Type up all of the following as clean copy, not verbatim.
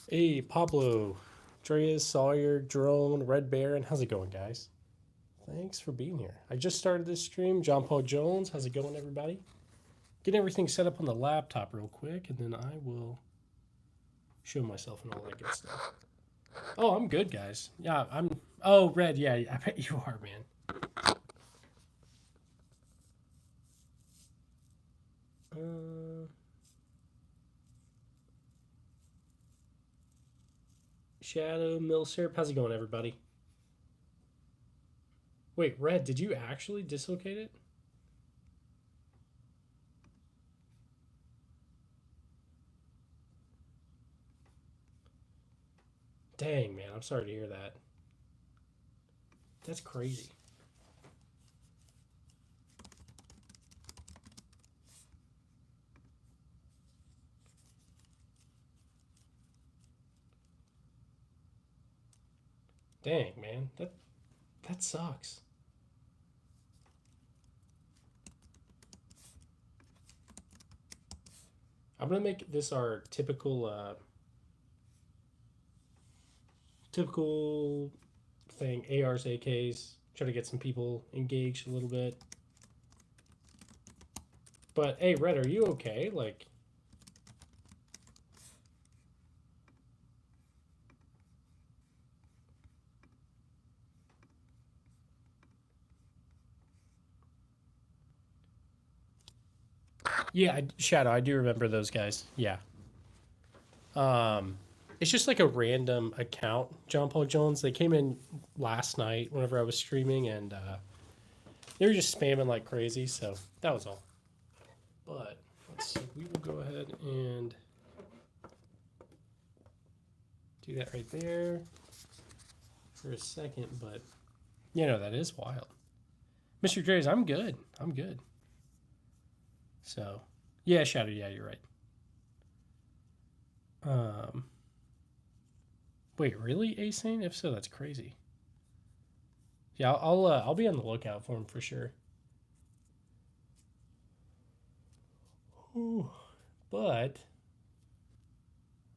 Hey, Pablo, Dreas, Sawyer, Jerome, Red Baron. How's it going, guys? Thanks for being here. I just started this stream. John Paul Jones. How's it going, everybody? Get everything set up on the laptop real quick, and then I will show myself and all that good stuff. Oh, I'm good, guys. Yeah, I'm. Oh, Red. Yeah, I bet you are, man. Uh, Shadow, Milsurp. How's it going, everybody? Wait, Red, did you actually dislocate it? Dang, man. I'm sorry to hear that. That's crazy. Dang, man. That sucks. I'm gonna make this our typical thing. ARs, AKs. Try to get some people engaged a little bit. But hey, Red, are you okay? Like, yeah, Shadow. I do remember those guys. Yeah. Um, it's just like a random account. John Paul Jones. They came in last night whenever I was streaming, and they were just spamming like crazy. So that was all. But let's see. We will go ahead and do that right there for a second. But that is wild. Mr. Dre's, I'm good. I'm good. So, yeah, Shadow, yeah, you're right. Um, wait, really, Asane? If so, that's crazy. Yeah, I'll be on the lookout for him for sure. Ooh, but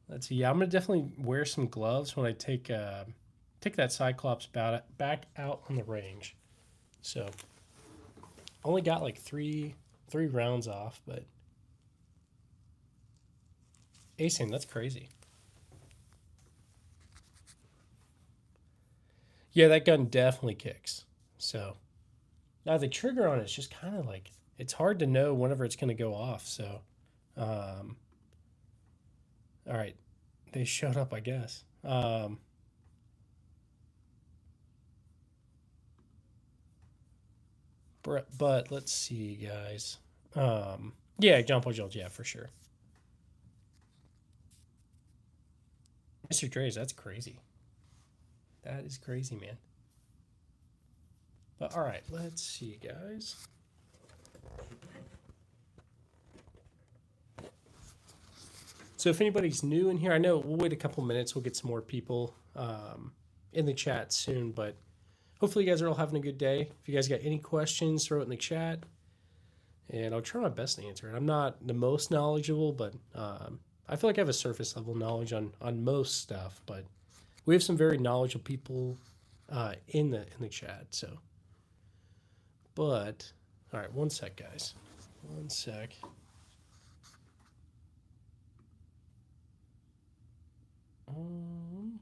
let's see. Yeah, I'm gonna definitely wear some gloves when I take that Cyclops back out on the range. So, only got like three rounds off, but Asane, that's crazy. Yeah, that gun definitely kicks. So now the trigger on it's just kind of like it's hard to know whenever it's going to go off. So, um, all right, they showed up, I guess. But let's see, guys. Yeah, John Paul Jones, yeah, for sure. Mr. Dre's, that's crazy. That is crazy, man. But all right, let's see, guys. So if anybody's new in here, I know we'll wait a couple minutes. We'll get some more people in the chat soon, but hopefully you guys are all having a good day. If you guys got any questions, throw it in the chat, and I'll try my best to answer it. I'm not the most knowledgeable, but I feel like I have a surface level knowledge on most stuff. But we have some very knowledgeable people in the chat. So, but all right, one sec, guys. One sec. Um,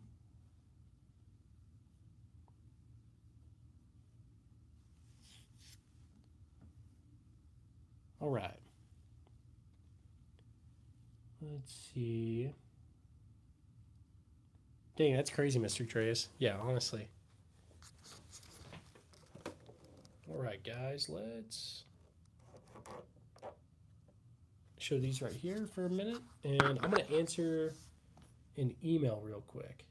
all right. Let's see. Dang, that's crazy, Mr. Dreas. Yeah, honestly. All right, guys, let's show these right here for a minute, and I'm going to answer an email real quick.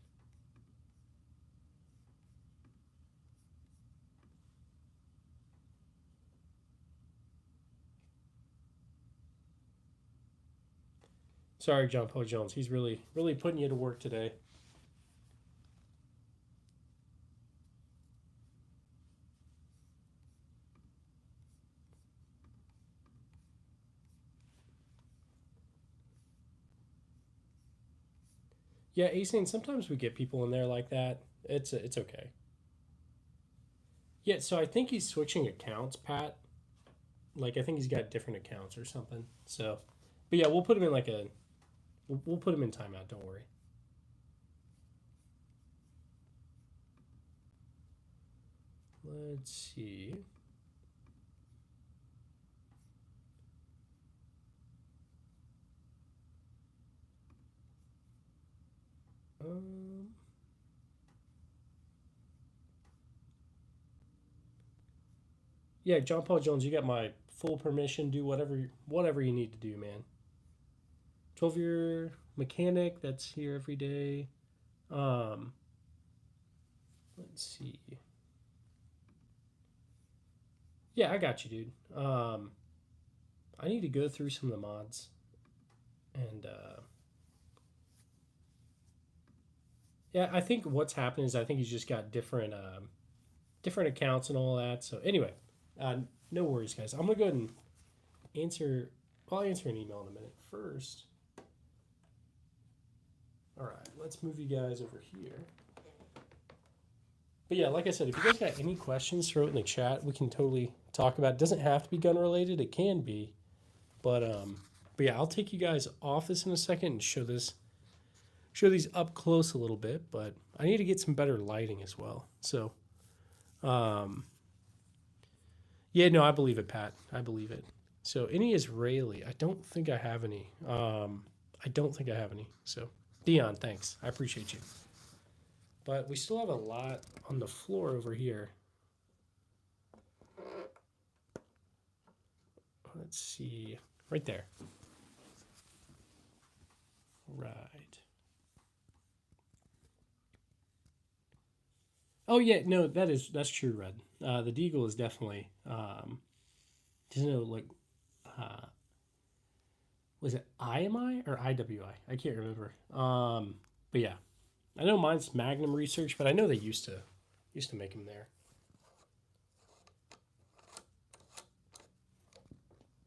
Sorry, John Paul Jones. He's really putting you to work today. Yeah, Asane, sometimes we get people in there like that. It's okay. Yeah, so I think he's switching accounts, Pat. Like I think he's got different accounts or something. So, but yeah, we'll put him in like a we'll put him in timeout. Don't worry. Let's see. Um, yeah, John Paul Jones, you got my full permission. Do whatever you need to do, man. 12-year mechanic that's here every day. Um, let's see. Yeah, I got you, dude. I need to go through some of the mods and yeah, I think what's happened is I think he's just got different accounts and all that. So anyway, no worries, guys. I'm gonna go ahead and answer. I'll answer an email in a minute. First, all right, let's move you guys over here. But yeah, like I said, if you guys got any questions, throw it in the chat. We can totally talk about it. It doesn't have to be gun related. It can be, but yeah, I'll take you guys off this in a second and show these up close a little bit. But I need to get some better lighting as well. So, um, yeah, no, I believe it, Pat. I believe it. So any Israeli? I don't think I have any. I don't think I have any. So Dion, thanks. I appreciate you. But we still have a lot on the floor over here. Let's see. Right there. Right. Oh yeah, no, that's true, Red. The Deagle is definitely doesn't know like uh was it IMI or IWI? I can't remember. But yeah. I know mine's Magnum Research, but I know they used to make them there.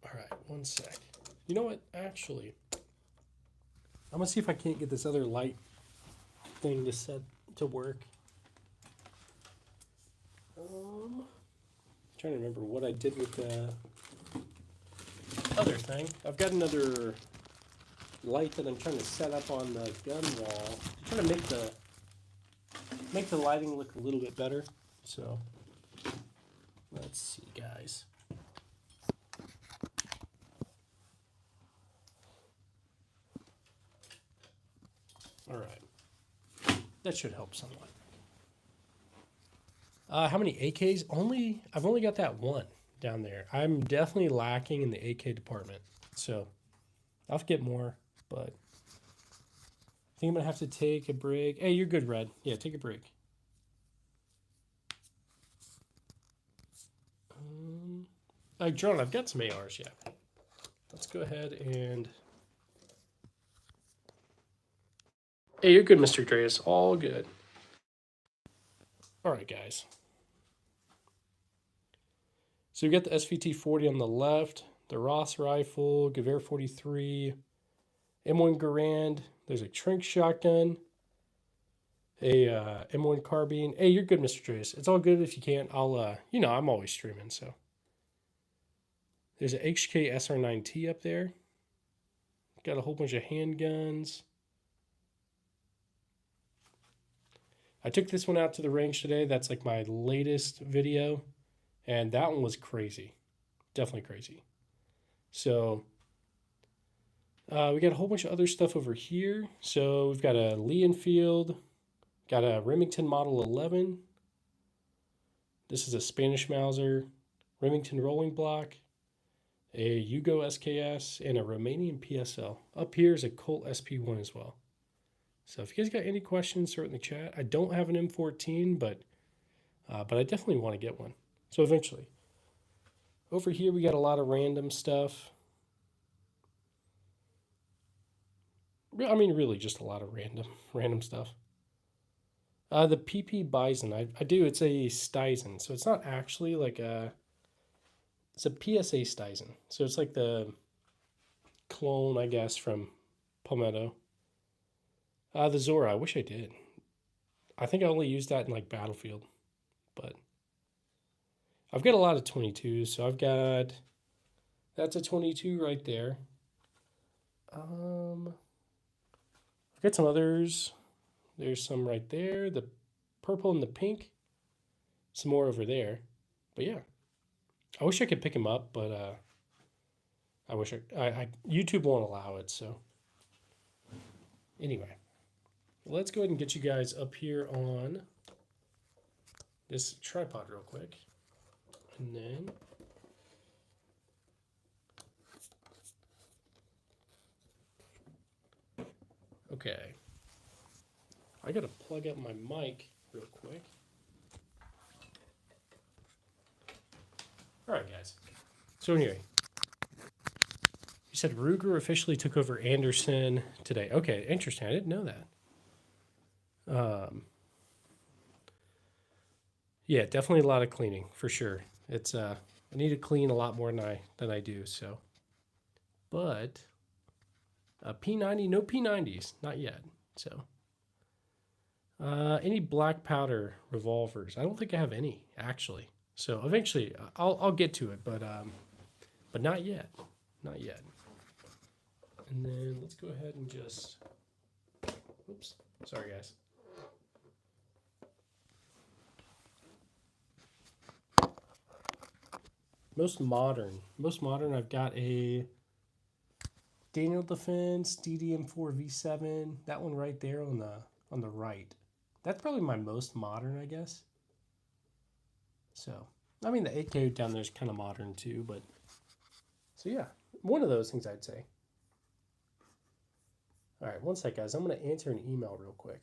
All right, one sec. You know what? Actually, I'm gonna see if I can't get this other light thing to set to work. Trying to remember what I did with the other thing. I've got another light that I'm trying to set up on the gun wall. I'm trying to make the lighting look a little bit better. So let's see, guys. All right, that should help somewhat. How many AKs? I've only got that one down there. I'm definitely lacking in the AK department, so I'll have to get more. But I think I'm gonna have to take a break. Hey, you're good, Red. Yeah, take a break. Drone, I've got some ARs. Yeah, let's go ahead and. Hey, you're good, Mr. Dreas. All good. All right, guys. So we got the SVT 40 on the left, the Ross rifle, Gewehr 43, M1 Garand. There's a Trink shotgun, a M1 carbine. Hey, you're good, Mr. Dreas. It's all good if you can't. I'll, I'm always streaming, so. There's a HK SR9T up there. Got a whole bunch of handguns. I took this one out to the range today. That's like my latest video. And that one was crazy. Definitely crazy. So we got a whole bunch of other stuff over here. So we've got a Lee Enfield, got a Remington Model 11. This is a Spanish Mauser, Remington Rolling Block, a Yugo SKS, and a Romanian PSL. Up here is a Colt SP1 as well. So if you guys got any questions, throw it in the chat. I don't have an M14, but I definitely want to get one. So eventually. Over here, we got a lot of random stuff. I mean, really just a lot of random stuff. The PP Bison, I do. It's a Stizen. So it's not actually like it's a PSA Stizen. So it's like the clone, I guess, from Palmetto. The Zora, I wish I did. I think I only used that in like Battlefield, but I've got a lot of 22s, so that's a 22 right there. I've got some others. There's some right there, the purple and the pink. Some more over there. But yeah, I wish I could pick him up, but I wish I YouTube won't allow it. So anyway, let's go ahead and get you guys up here on this tripod real quick, and then okay, I gotta plug up my mic real quick. All right, guys. So anyway, you said Ruger officially took over Anderson today. Okay, interesting. I didn't know that. Yeah, definitely a lot of cleaning for sure. It's I need to clean a lot more than I do. So, but P90, no P90s, not yet. So, any black powder revolvers? I don't think I have any actually. So eventually, I'll get to it, but not yet, not yet. And then let's go ahead and just, oops, sorry guys. Most modern. I've got a Daniel Defense DDM4 V7. That one right there on the right. That's probably my most modern, I guess. So, I mean, the 8K down there is kind of modern too, but so yeah, one of those things I'd say. All right, one sec, guys. I'm going to answer an email real quick.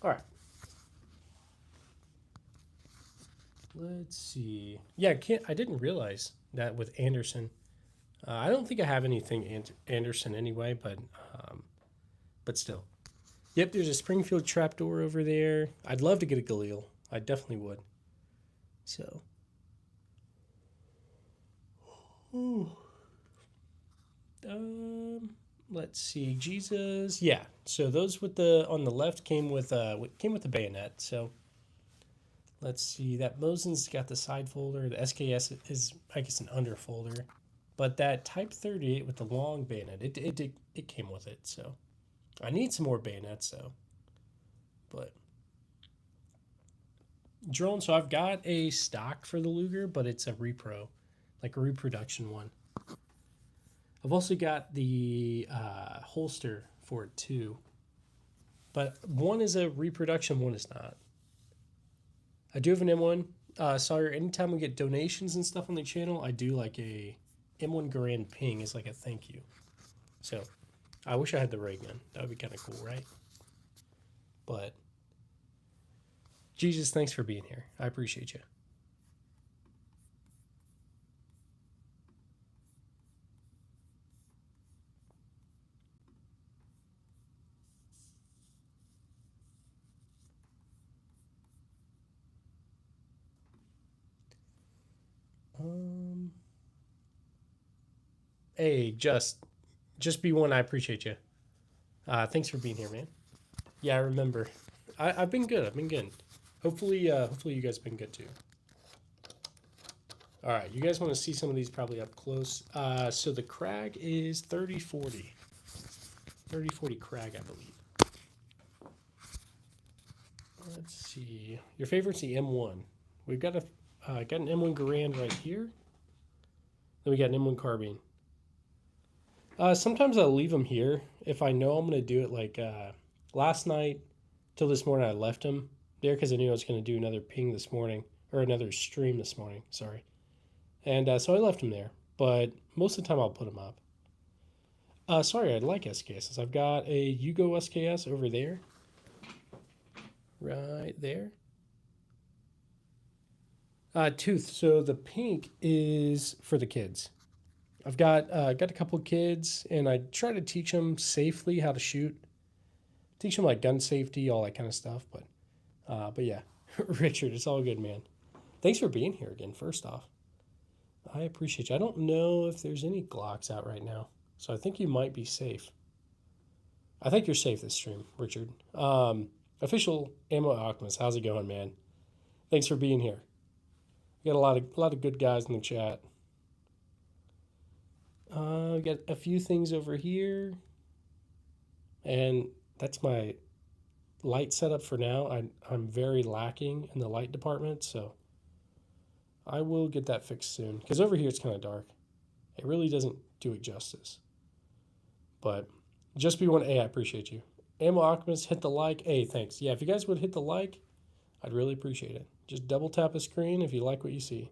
All right. Let's see. Yeah, I didn't realize that with Anderson. I don't think I have anything Anderson anyway, but still. Yep, there's a Springfield trapdoor over there. I'd love to get a Galil. I definitely would. So. Ooh. Let's see. Jesus. Yeah. So those with the on the left came with the bayonet. So let's see. That Mosin's got the side folder. The SKS is, I guess, an under folder. But that Type 38 with the long bayonet, it came with it. So I need some more bayonets though. But drone. So I've got a stock for the Luger, but it's a repro, like a reproduction one. I've also got the holster for it too, but one is a reproduction, one is not. I do have an M1. Sawyer, anytime we get donations and stuff on the channel, I do like a M1 Garand ping as like a thank you. So I wish I had the ray gun. That would be kind of cool, right? But Jesus, thanks for being here. I appreciate you. Hey, just be one. I appreciate you. Thanks for being here, man. Yeah, I remember. I've been good. I've been good. Hopefully you guys have been good too. All right, you guys want to see some of these probably up close. So the Crag is 3040. 3040 Crag, I believe. Let's see. Your favorite's the M1. We've got a got an M1 Garand right here. Then we got an M1 Carbine. Sometimes I'll leave them here if I know I'm going to do it. Like last night till this morning, I left them there because I knew I was going to do another ping this morning, or another stream this morning. Sorry. And so I left them there. But most of the time I'll put them up. Sorry, I like SKSs. I've got a Yugo SKS over there. Right there. Tooth. So the pink is for the kids. I've got a couple of kids, and I try to teach them safely how to shoot. Teach them like gun safety, all that kind of stuff. But yeah, Richard, it's all good, man. Thanks for being here again. First off, I appreciate you. I don't know if there's any Glocks out right now, so I think you might be safe. I think you're safe this stream, Richard. Official Ammo Alchemist, how's it going, man? Thanks for being here. We got a lot of good guys in the chat. We got a few things over here, and that's my light setup for now. I'm very lacking in the light department, so I will get that fixed soon. Because over here it's kind of dark. It really doesn't do it justice. But just be one. Hey, I appreciate you. Ammo Alchemist, hit the like. Hey, thanks. Yeah, if you guys would hit the like, I'd really appreciate it. Just double tap a screen if you like what you see.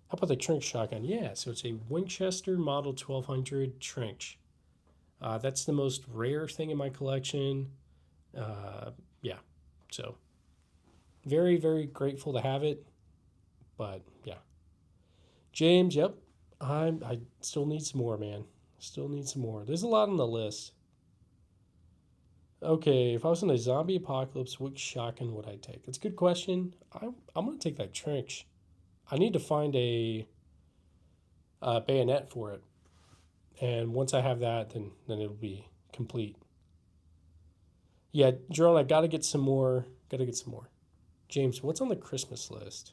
How about the trench shotgun? Yeah, so it's a Winchester Model 1200 trench. That's the most rare thing in my collection. Yeah, so very, very grateful to have it. But yeah, James, yep, I still need some more, man. Still need some more. There's a lot on the list. Okay, if I was in a zombie apocalypse, which shotgun would I take? That's a good question. I'm gonna take that trench. I need to find a bayonet for it, and once I have that, then it'll be complete. Yeah, Jerome, I gotta get some more. Gotta get some more. James, what's on the Christmas list?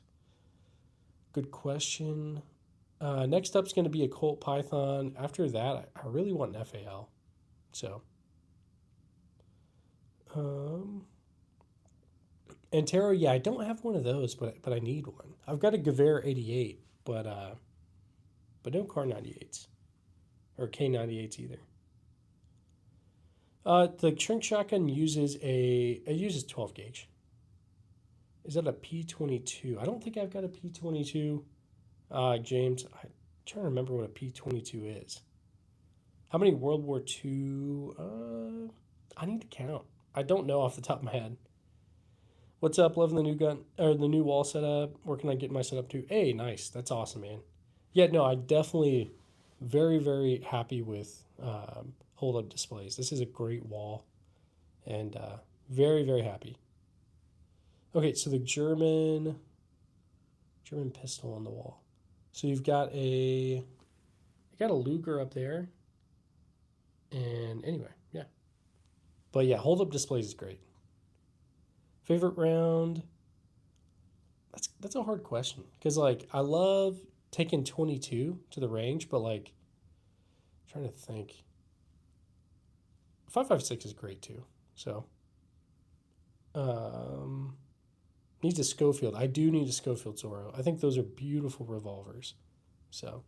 Good question. Next up's gonna be a Colt Python. After that, I really want an FAL. So. Antero, yeah, I don't have one of those, but I need one. I've got a Gewehr 88, but no Car 98s or K98s either. The shrink shotgun uses it uses 12 gauge. Is that a P22? I don't think I've got a P22. James, I'm trying to remember what a P22 is. How many World War II? I need to count. I don't know off the top of my head. What's up? Loving the new gun or the new wall setup. Working on getting my setup too. Hey, nice. That's awesome, man. Yeah, no, I definitely very, very happy with hold up displays. This is a great wall, and very, very happy. Okay, so the German pistol on the wall. So you've got you got a Luger up there, and anyway, yeah. But yeah, hold up displays is great. Favorite round? That's a hard question because like I love taking 22 to the range, but like I'm trying to think. 5.56 is great too. So needs a Schofield. I do need a Schofield Zorro. I think those are beautiful revolvers. So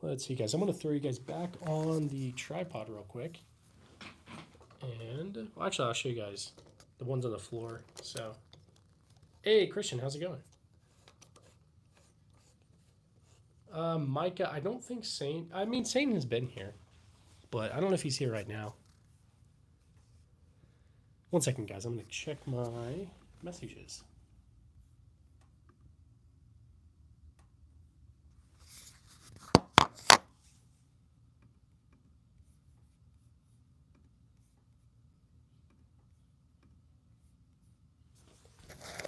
let's see, guys. I'm gonna throw you guys back on the tripod real quick. And well, actually, I'll show you guys the ones on the floor. So, hey, Christian, how's it going? Micah, I don't think Sane. I mean, Sane has been here, but I don't know if he's here right now. One second, guys. I'm gonna check my messages.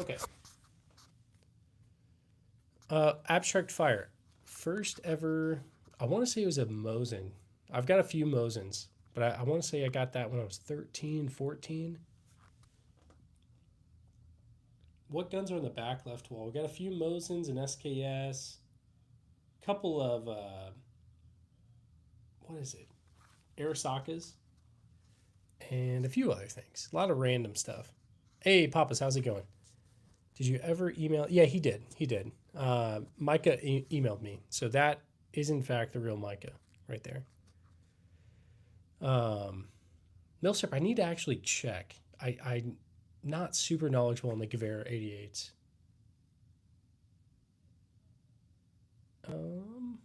Okay. Abstract Fire. First ever, I want to say it was a Mosin. I've got a few Mosins, but I want to say I got that when I was 13, 14. what guns are in the back left wall? We got a few Mosins and SKS, couple of what is it, Arisakas, and a few other things. A lot of random stuff. Hey, Papas, how's it going? Did you ever email? Yeah, he did. He did. Micah emailed me, so that is in fact the real Micah right there. Millstrip, I need to actually check. I'm not super knowledgeable on the Gavera 88s. You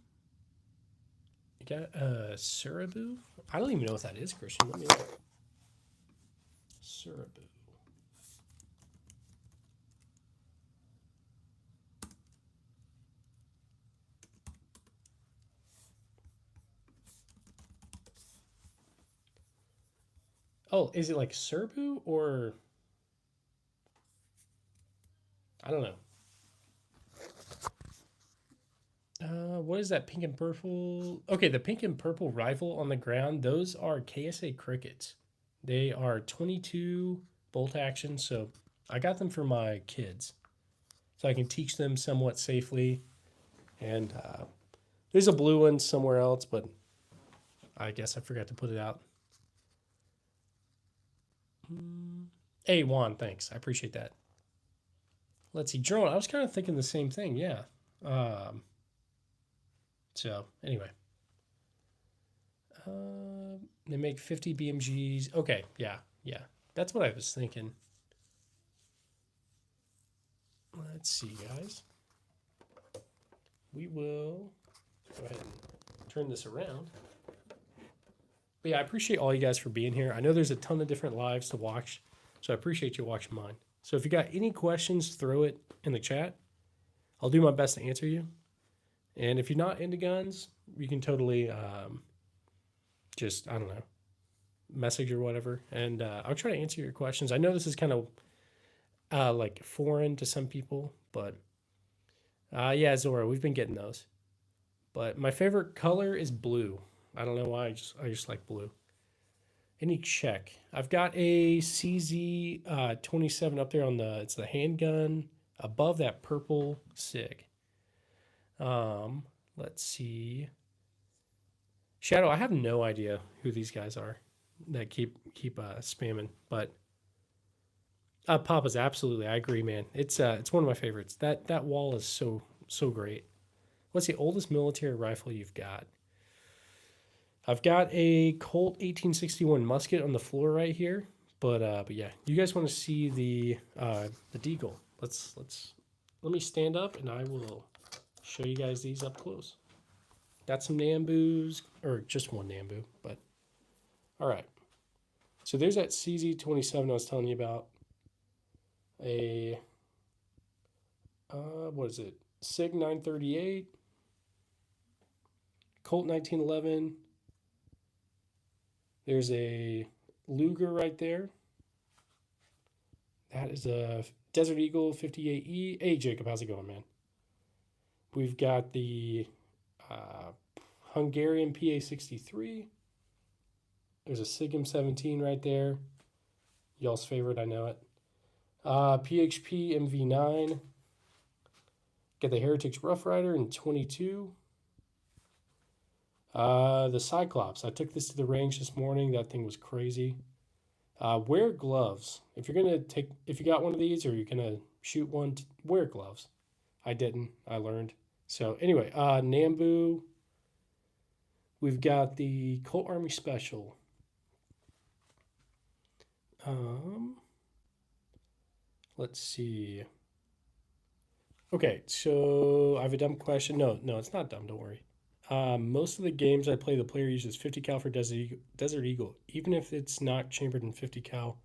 got Surabu? I don't even know what that is, Christian. Let me look. Surabu. Oh, is it like Serbu or I don't know. What is that pink and purple? Okay, the pink and purple rifle on the ground, those are KSA crickets. They are 22 bolt action, so I got them for my kids. So I can teach them somewhat safely. And there's a blue one somewhere else, but I guess I forgot to put it out. Hey, Juan, thanks. I appreciate that. Let's see. Drone, I was kind of thinking the same thing, yeah. So, anyway. They make 50 BMGs. Okay, yeah. That's what I was thinking. Let's see, guys. We will go ahead and turn this around. But yeah, I appreciate all you guys for being here. I know there's a ton of different lives to watch, so I appreciate you watching mine. So if you got any questions, throw it in the chat. I'll do my best to answer you. And if you're not into guns, you can totally just, I don't know, message or whatever. And I'll try to answer your questions. I know this is kind of like foreign to some people, but yeah, Zora, we've been getting those. But my favorite color is blue. I don't know why, I just like blue. Any check. I've got a CZ 27 up there on it's the handgun above that purple SIG. Let's see. Shadow, I have no idea who these guys are that keep spamming, but Papa's absolutely. I agree, man. It's one of my favorites. That wall is so great. What's the oldest military rifle you've got? I've got a Colt 1861 musket on the floor right here, but yeah, you guys want to see the deagle? Let me stand up and I will show you guys these up close. Got some Nambus, or just one Nambu, but all right. So there's that CZ27 I was telling you about. A what is it? SIG 938, Colt 1911. There's a Luger right there. That is a Desert Eagle 58E. Hey, Jacob, how's it going, man? We've got the Hungarian PA63. There's a SIG M17 right there. Y'all's favorite, I know it. PHP MV9. Got the Heritage Rough Rider in 22. The Cyclops. I took this to the range this morning. That thing was crazy. Wear gloves. If you got one of these or you're gonna shoot one, wear gloves. I didn't. I learned. So anyway, Nambu. We've got the Colt Army Special. Let's see. Okay, so I have a dumb question. No, it's not dumb. Don't worry. Most of the games I play, the player uses 50 cal for Desert Eagle, even if it's not chambered in 50 cal.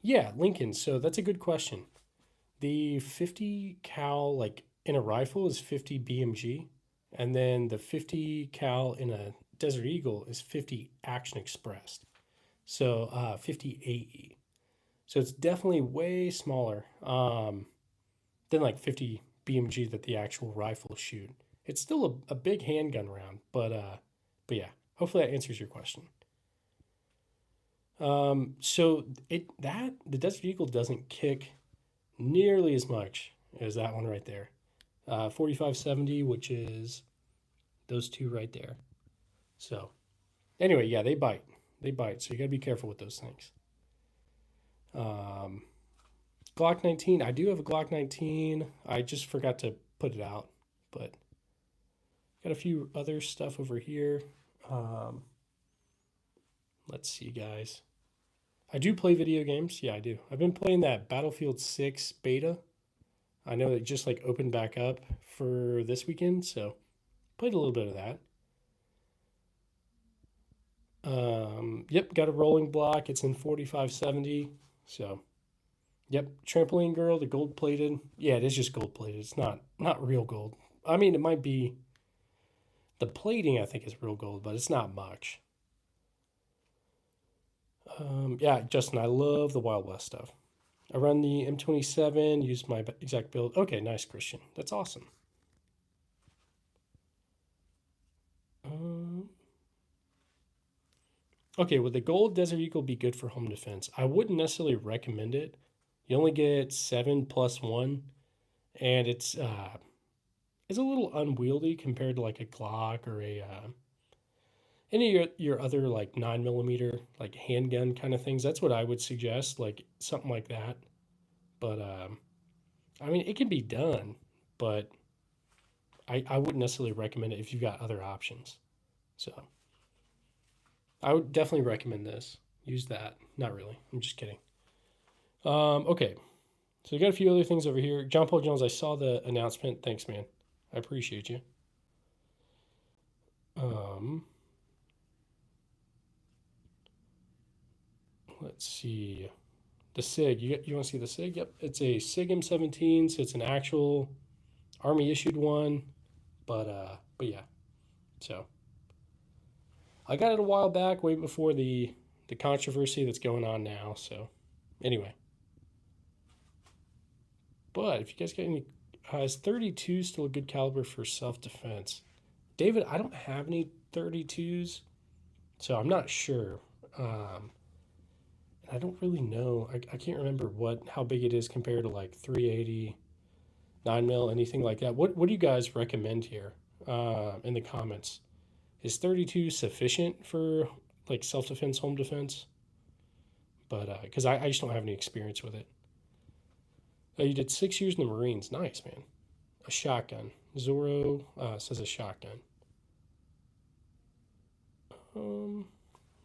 Yeah, Lincoln. So that's a good question. The 50 cal, like in a rifle, is 50 BMG, and then the 50 cal in a Desert Eagle is 50 Action Expressed. So 50 AE. So it's definitely way smaller than like 50 BMG that the actual rifles shoot. It's still a big handgun round, but yeah, hopefully that answers your question. So the Desert Eagle doesn't kick nearly as much as that one right there. 4570, which is those two right there. So anyway, yeah, they bite. They bite. So you got to be careful with those things. Glock 19. I do have a Glock 19. I just forgot to put it out, but got a few other stuff over here. Let's see, guys. I do play video games. Yeah, I do. I've been playing that Battlefield 6 beta. I know it just like opened back up for this weekend, so played a little bit of that. Yep, got a rolling block. It's in 4570. So, yep, trampoline girl, the gold plated. Yeah, it is just gold plated. It's not real gold. I mean, it might be the plating. I think is real gold, but it's not much. Yeah, Justin, I love the Wild West stuff. I run the M27, use my exact build. Okay, nice, Christian. That's awesome. Okay, would the gold Desert Eagle be good for home defense? I wouldn't necessarily recommend it. You only get 7+1, and it's a little unwieldy compared to like a Glock or a any of your other like 9mm like handgun kind of things. That's what I would suggest, like something like that. But I mean, it can be done, but I wouldn't necessarily recommend it if you've got other options. So I would definitely recommend this. Use that. Not really. I'm just kidding. Okay. So we got a few other things over here. John Paul Jones, I saw the announcement. Thanks, man. I appreciate you. Let's see. The SIG. You want to see the SIG? Yep. It's a SIG M17, so it's an actual Army issued one. But yeah. So I got it a while back, way before the controversy that's going on now. So anyway. But if you guys got any, is 32 still a good caliber for self-defense? David, I don't have any 32s, so I'm not sure. I don't really know. I can't remember how big it is compared to like 380, 9mm, anything like that. What do you guys recommend here in the comments? Is 32 sufficient for like self-defense, home defense? But because I just don't have any experience with it. Oh, you did 6 years in the Marines. Nice, man. A shotgun. Zorro says a shotgun.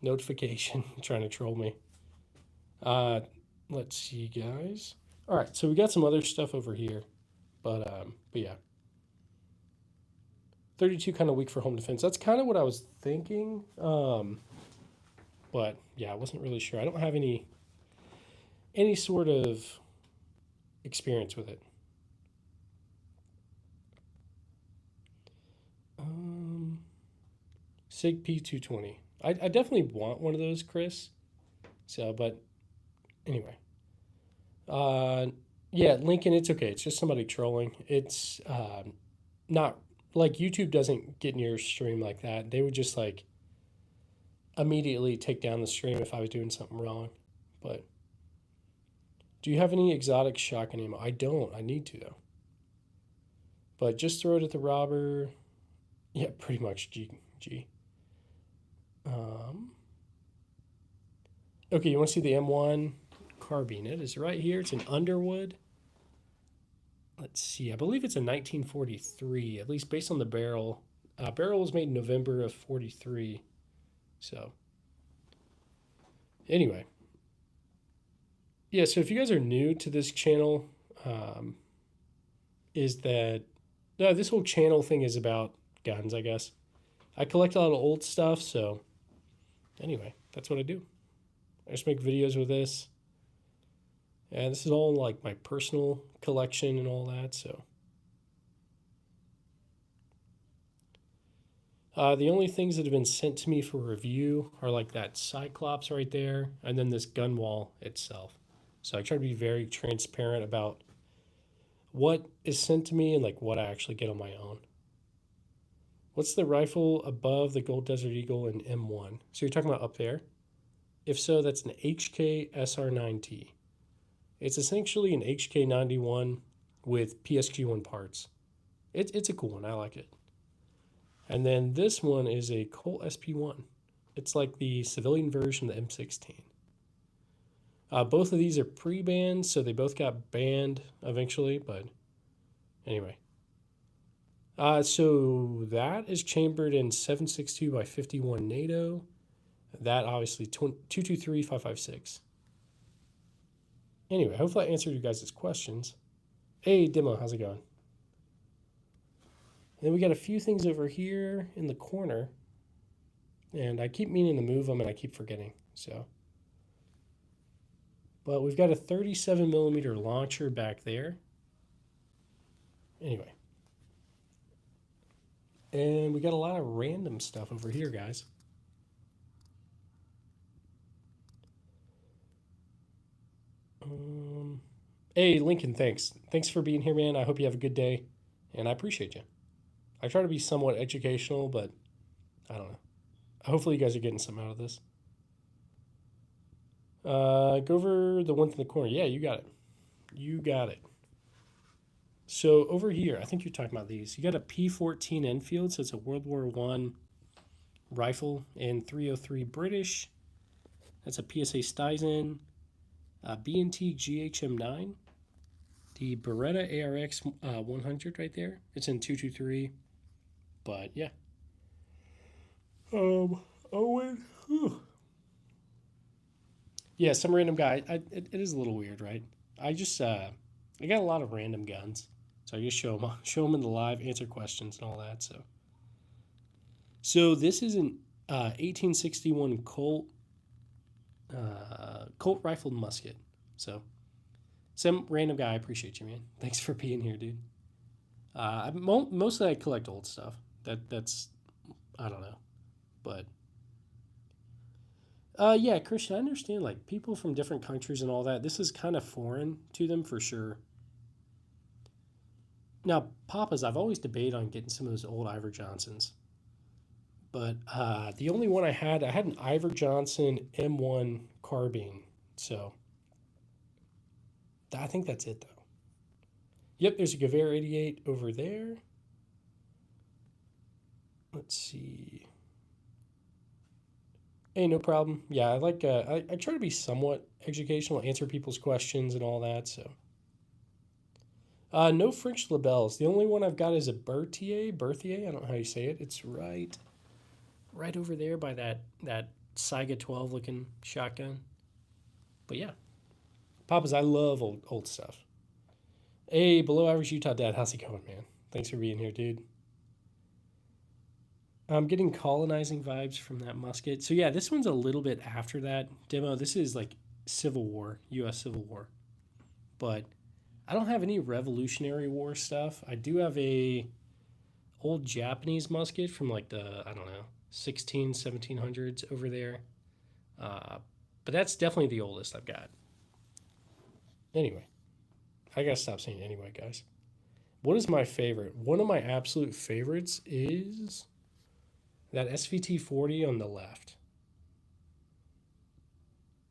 Notification trying to troll me. Let's see, guys. All right, so we got some other stuff over here, but yeah. 32 kind of weak for home defense. That's kind of what I was thinking. But yeah, I wasn't really sure. I don't have any sort of experience with it. SIG P220. I definitely want one of those, Chris. So, but anyway. Yeah, Lincoln, it's okay. It's just somebody trolling. It's not like YouTube doesn't get in your stream like that. They would just like immediately take down the stream if I was doing something wrong. But do you have any exotic shotgun ammo? I don't. I need to though. But just throw it at the robber. Yeah, pretty much G. Okay, you want to see the M1 carbine? It is right here. It's an Underwood. Let's see. I believe it's a 1943, at least based on the barrel. Barrel was made in November of 43. So, anyway. Yeah, so if you guys are new to this channel, is that this whole channel thing is about guns, I guess. I collect a lot of old stuff, so anyway, that's what I do. I just make videos with this. And this is all like my personal collection and all that, so. The only things that have been sent to me for review are like that Cyclops right there, and then this gun wall itself. So I try to be very transparent about what is sent to me and like what I actually get on my own. What's the rifle above the Gold Desert Eagle in M1? So you're talking about up there? If so, that's an HK SR9T. It's essentially an HK91 with PSQ1 parts. It's a cool one. I like it. And then this one is a Colt SP1. It's like the civilian version of the M16. Both of these are pre-banned, so they both got banned eventually, but anyway. So that is chambered in 7.62 by 51 NATO. That obviously 223.556. Anyway, hopefully I answered you guys' questions. Hey, Demo, how's it going? And then we got a few things over here in the corner. And I keep meaning to move them and I keep forgetting. So, but we've got a 37 millimeter launcher back there. Anyway. And we got a lot of random stuff over here, guys. Hey, Lincoln, thanks. Thanks for being here, man. I hope you have a good day, and I appreciate you. I try to be somewhat educational, but I don't know. Hopefully you guys are getting some out of this. Go over the one in the corner. Yeah, you got it. You got it. So over here, I think you're talking about these. You got a P14 Enfield, so it's a World War I rifle in 303 British. That's a PSA Stuyson. B&T GHM9. The Beretta ARX 100 right there. It's in 223. But yeah. Owen. Yeah, some random guy. It is a little weird, right? I got a lot of random guns. So I just show them in the live, answer questions and all that. So this is an 1861 Colt rifled musket. So some random guy. I appreciate you, man. Thanks for being here, dude. Mostly I collect old stuff. That's I don't know, but yeah, Christian, I understand like people from different countries and all that. This is kind of foreign to them for sure. Now, Papa's, I've always debated on getting some of those old Ivor Johnsons, but the only one I had an Ivor Johnson M1 carbine. So I think that's it though. Yep, there's a Gewehr 88 over there. Let's see. Hey, no problem. Yeah, I like. I try to be somewhat educational, answer people's questions and all that. So, no French labels. The only one I've got is a Berthier. I don't know how you say it. It's right over there by that Saiga 12 looking shotgun. But yeah, Papa's. I love old stuff. Hey, below average Utah dad, how's it going, man? Thanks for being here, dude. I'm getting colonizing vibes from that musket. So yeah, this one's a little bit after that demo. This is like Civil War, U.S. Civil War. But I don't have any Revolutionary War stuff. I do have a old Japanese musket from like the, I don't know, 1700s over there. But that's definitely the oldest I've got. Anyway, I gotta stop saying anyway, guys. What is my favorite? One of my absolute favorites is that SVT 40 on the left.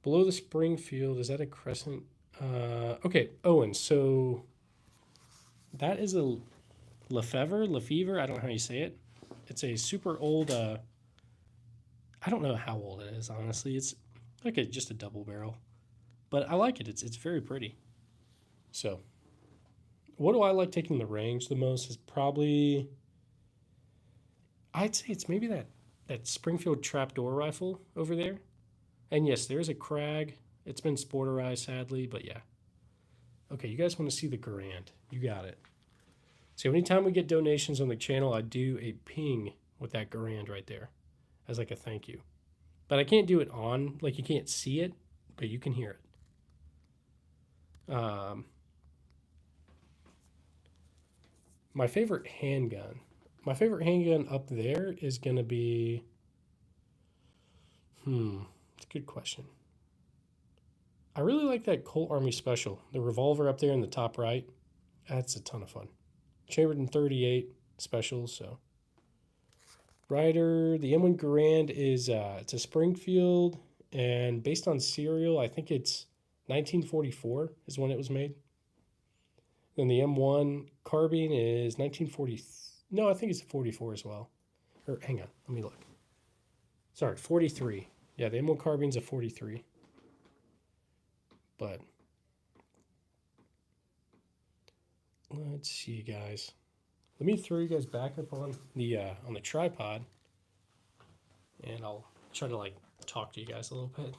Below the Springfield, is that a Crescent? Okay, Owen, so that is a Lefevre, I don't know how you say it. It's a super old, I don't know how old it is, honestly. It's like just a double barrel. But I like it. It's very pretty. So, what do I like taking the range the most is probably, I'd say it's maybe that Springfield trapdoor rifle over there. And yes, there's a Krag. It's been sporterized, sadly, but yeah. Okay, you guys want to see the Garand. You got it. So anytime we get donations on the channel, I do a ping with that Garand right there as like a thank you. But I can't do it on, like you can't see it, but you can hear it. My favorite handgun. My favorite handgun up there is going to be... it's a good question. I really like that Colt Army Special. The revolver up there in the top right. That's a ton of fun. Chambered in 38 specials, so. Rider, the M1 Garand is it's a Springfield, and based on serial, I think it's 1944 is when it was made. Then the M1 carbine is 1940. No, I think it's 44 as well. Or hang on, let me look. Sorry, 43. Yeah, the M1 carbine's a 43. But let's see, guys. Let me throw you guys back up on the tripod, and I'll try to like talk to you guys a little bit.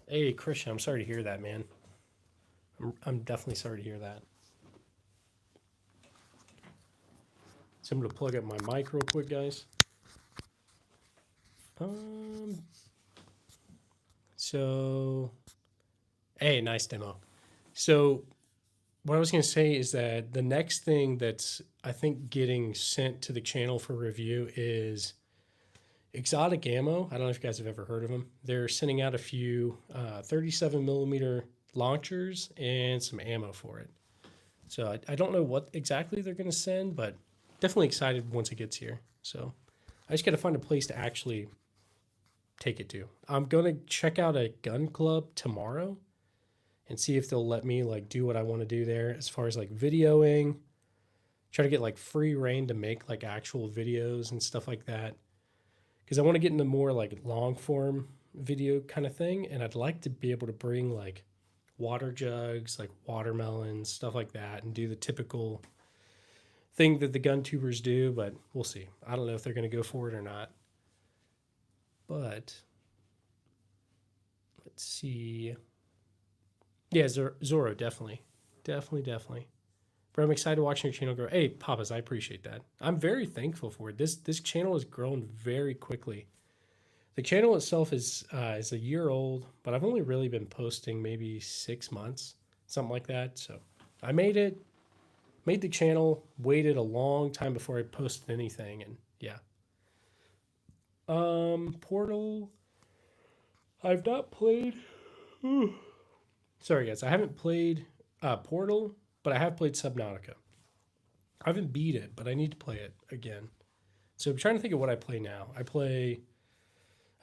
Hey, Christian, I'm sorry to hear that, man. I'm definitely sorry to hear that. So I'm gonna plug up my mic real quick, guys. So, hey, nice demo. So, what I was gonna say is that the next thing that's I think getting sent to the channel for review is Exotic Ammo. I don't know if you guys have ever heard of them. They're sending out a few 37 millimeter launchers and some ammo for it. So I don't know what exactly they're going to send, but definitely excited once it gets here. So I just got to find a place to actually take it to. I'm going to check out a gun club tomorrow and see if they'll let me like do what I want to do there as far as like videoing, try to get like free reign to make like actual videos and stuff like that. Because I want to get into more like long form video kind of thing. And I'd like to be able to bring like water jugs, like watermelons, stuff like that, and do the typical thing that the gun tubers do. But we'll see. I don't know if they're going to go for it or not. But let's see. Yeah, Zorro, definitely. Definitely. But I'm excited watching your channel grow. Hey, Papas, I appreciate that. I'm very thankful for it. This channel has grown very quickly. The channel itself is a year old, but I've only really been posting maybe 6 months, something like that. So I made the channel, waited a long time before I posted anything, and yeah. Portal. I've not played. Sorry, guys, I haven't played Portal. But I have played Subnautica. I haven't beat it, but I need to play it again. So I'm trying to think of what I play now. I've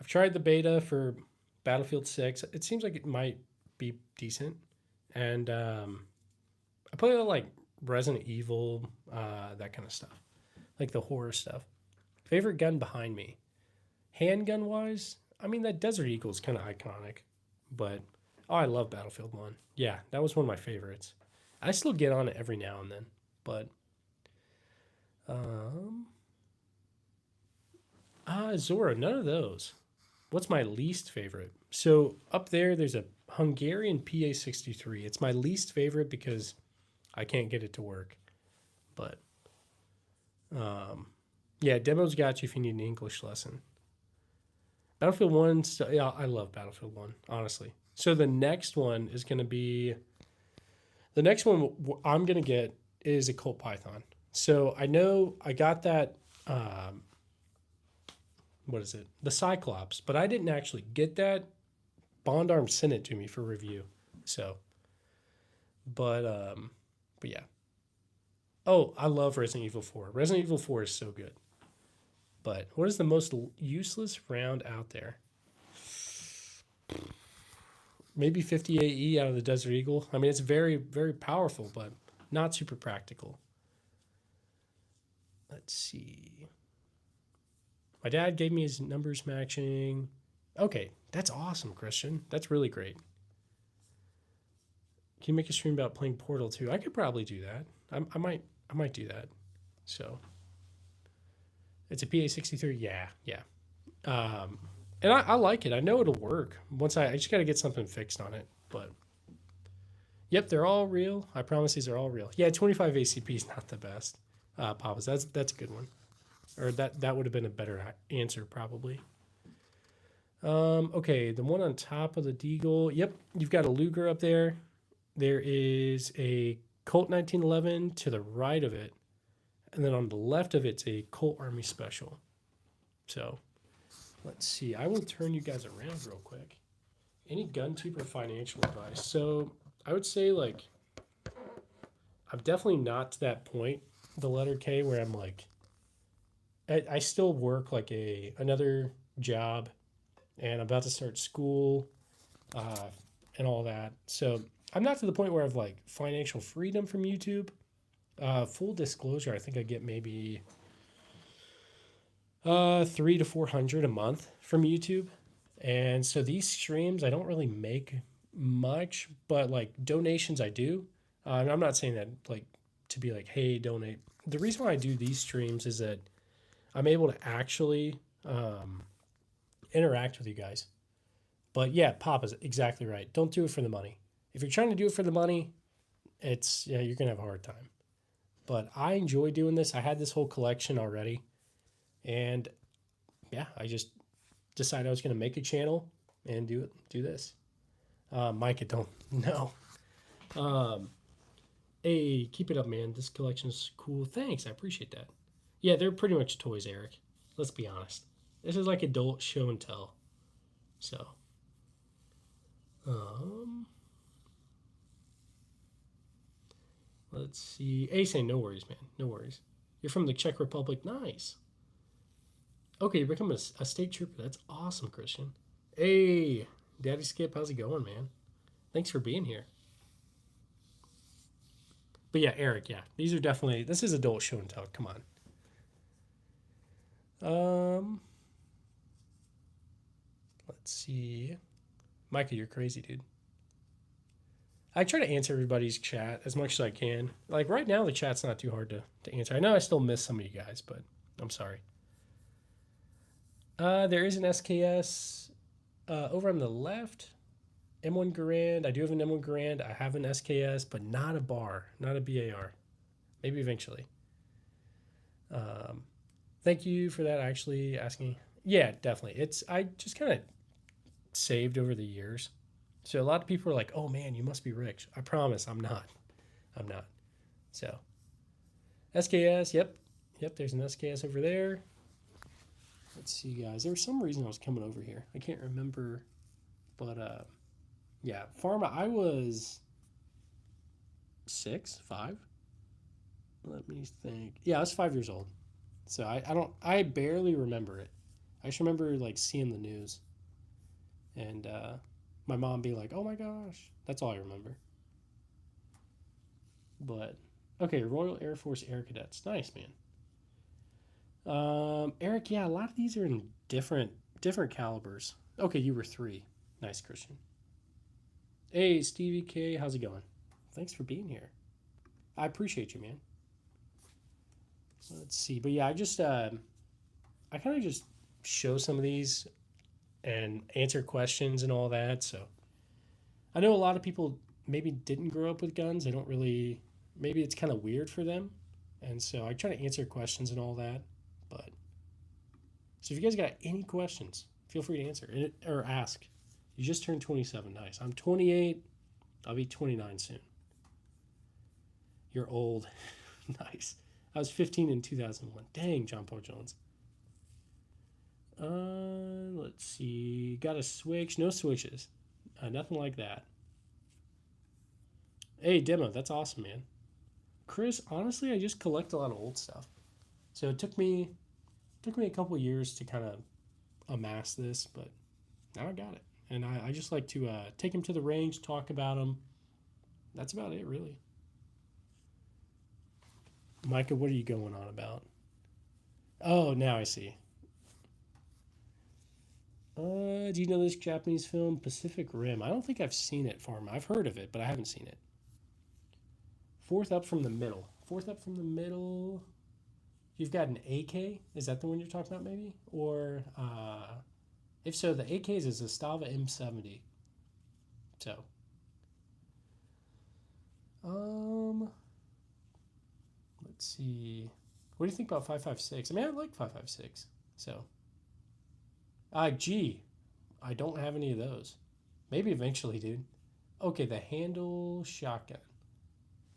tried the beta for Battlefield 6. It seems like it might be decent. And I play like Resident Evil, that kind of stuff. Like the horror stuff. Favorite gun behind me. Handgun wise, I mean, that Desert Eagle is kind of iconic. But, I love Battlefield 1. Yeah, that was one of my favorites. I still get on it every now and then, but Zora, none of those. What's my least favorite? So up there's a Hungarian PA-63. It's my least favorite because I can't get it to work. But yeah, demos got you if you need an English lesson. Battlefield 1, yeah, I love Battlefield 1, honestly. So the next one is going to be. The next one I'm going to get is a Colt Python. So I know I got that, what is it? The Cyclops, but I didn't actually get that. Bond Arms sent it to me for review. So, but yeah. Oh, I love Resident Evil 4. Resident Evil 4 is so good. But what is the most useless round out there? Maybe 58E out of the Desert Eagle. I mean, it's very, very powerful, but not super practical. Let's see. My dad gave me his numbers matching. Okay, that's awesome, Christian. That's really great. Can you make a stream about playing Portal 2? I could probably do that. I might do that. So it's a PA-63. Yeah. And I like it. I know it'll work. I just got to get something fixed on it. But, yep, they're all real. I promise these are all real. Yeah, 25 ACP is not the best. Papas, that's a good one. Or that would have been a better answer, probably. Okay, the one on top of the Deagle. Yep, you've got a Luger up there. There is a Colt 1911 to the right of it. And then on the left of it's a Colt Army Special. So... let's see. I will turn you guys around real quick. Any gun tuber financial advice? So I would say like I'm definitely not to that point, the letter K, where I'm like I still work like another job, and I'm about to start school, uh, and all that. So I'm not to the point where I've like financial freedom from YouTube. Full disclosure, I think I get maybe 300 to 400 a month from YouTube. And so these streams, I don't really make much, but like donations, I do. And I'm not saying that like to be like, hey, donate. The reason why I do these streams is that I'm able to actually interact with you guys. But yeah, Pop is exactly right. Don't do it for the money. If you're trying to do it for the money, it's yeah, you're gonna have a hard time. But I enjoy doing this. I had this whole collection already, and yeah, I just decided I was gonna make a channel and do this. Micah, don't no. Um, hey, keep it up, man. This collection's cool. Thanks, I appreciate that. Yeah, they're pretty much toys, Eric. Let's be honest. This is like adult show and tell. So, um, let's see. Ace saying no worries, man. No worries. You're from the Czech Republic. Nice. Okay, you're becoming a state trooper. That's awesome, Christian. Hey, Daddy Skip, how's it going, man? Thanks for being here. But yeah, Eric, yeah, these are definitely, this is adult show and tell. Come on. Let's see. Micah, you're crazy, dude. I try to answer everybody's chat as much as I can. Like right now, the chat's not too hard to answer. I know I still miss some of you guys, but I'm sorry. There is an SKS over on the left. M1 Garand. I do have an M1 Garand. I have an SKS, but not a bar, not a BAR. Maybe eventually. Thank you for that. Actually asking. Yeah, definitely. I just kind of saved over the years. So a lot of people are like, "Oh man, you must be rich." I promise, I'm not. I'm not. So SKS. Yep. There's an SKS over there. Let's see, guys. There was some reason I was coming over here. I can't remember, but yeah, Pharma. I was 6, 5. Let me think. Yeah, I was 5 years old. So I barely remember it. I just remember like seeing the news, and my mom being like, "Oh my gosh," that's all I remember. But okay, Royal Air Force Air Cadets, nice man. Eric, yeah, a lot of these are in different calibers. Okay, you were 3. Nice, Christian. Hey, Stevie K, how's it going? Thanks for being here. I appreciate you, man. Let's see, but yeah, I kind of just show some of these and answer questions and all that. So I know a lot of people maybe didn't grow up with guns. They don't really, maybe it's kind of weird for them. And so I try to answer questions and all that. But so if you guys got any questions, feel free to answer or ask. You just turned 27. Nice. I'm 28. I'll be 29 soon. You're old. Nice. I was 15 in 2001. Dang, John Paul Jones. Let's see. Got a switch. No switches. Nothing like that. Hey, Demo. That's awesome, man. Chris, honestly, I just collect a lot of old stuff. So it took me a couple years to kind of amass this, but now I got it. And I just like to take him to the range, talk about him. That's about it, really. Micah, what are you going on about? Oh, now I see. Do you know this Japanese film, Pacific Rim? I don't think I've seen it, Farm. I've heard of it, but I haven't seen it. Fourth up from the middle. Fourth up from the middle. You've got an AK? Is that the one you're talking about, maybe? Or, if so, the AKs is a Stava M70. So, let's see. What do you think about 5.56? I mean, I like 5.56. So, G. I don't have any of those. Maybe eventually, dude. Okay, the handle shotgun.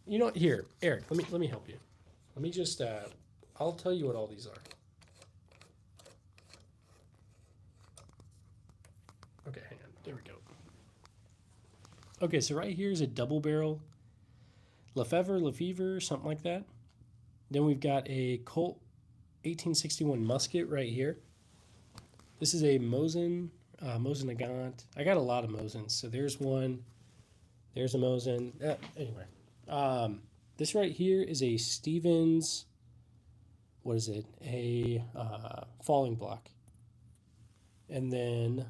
You know what? Here, Eric, let me help you. Let me just I'll tell you what all these are. Okay, hang on. There we go. Okay, so right here is a double barrel Lefevre, something like that. Then we've got a Colt 1861 musket right here. This is a Mosin, Mosin Nagant. I got a lot of Mosins. So there's one. There's a Mosin. Anyway, this right here is a Stevens. What is it? A falling block. And then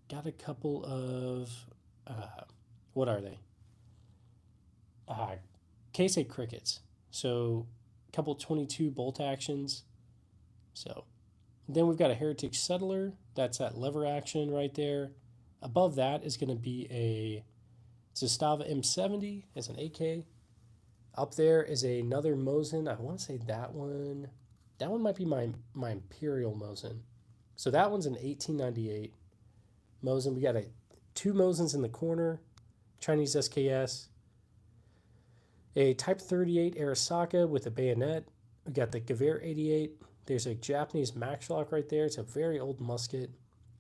got a couple of what are they? Case 8 crickets. So a couple 22 bolt actions. So then we've got a Heritage Settler. That's that lever action right there. Above that is going to be a Zastava M70 as an AK. Up there is another Mosin. I want to say that one. That one might be my Imperial Mosin. So that one's an 1898 Mosin. We got two Mosins in the corner. Chinese SKS. A Type 38 Arasaka with a bayonet. We got the Gewehr 88. There's a Japanese Maxlock right there. It's a very old musket.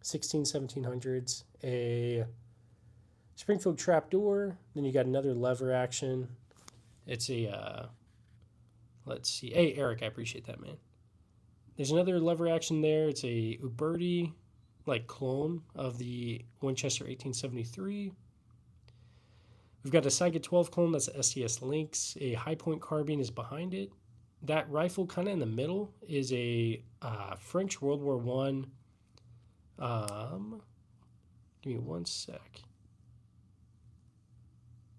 1700s. A Springfield trapdoor. Then you got another lever action. It's a, let's see. Hey, Eric, I appreciate that, man. There's another lever action there. It's a Uberti, like, clone of the Winchester 1873. We've got a Saiga 12 clone. That's a STS Lynx. A High Point carbine is behind it. That rifle kind of in the middle is a French World War One. Give me one sec.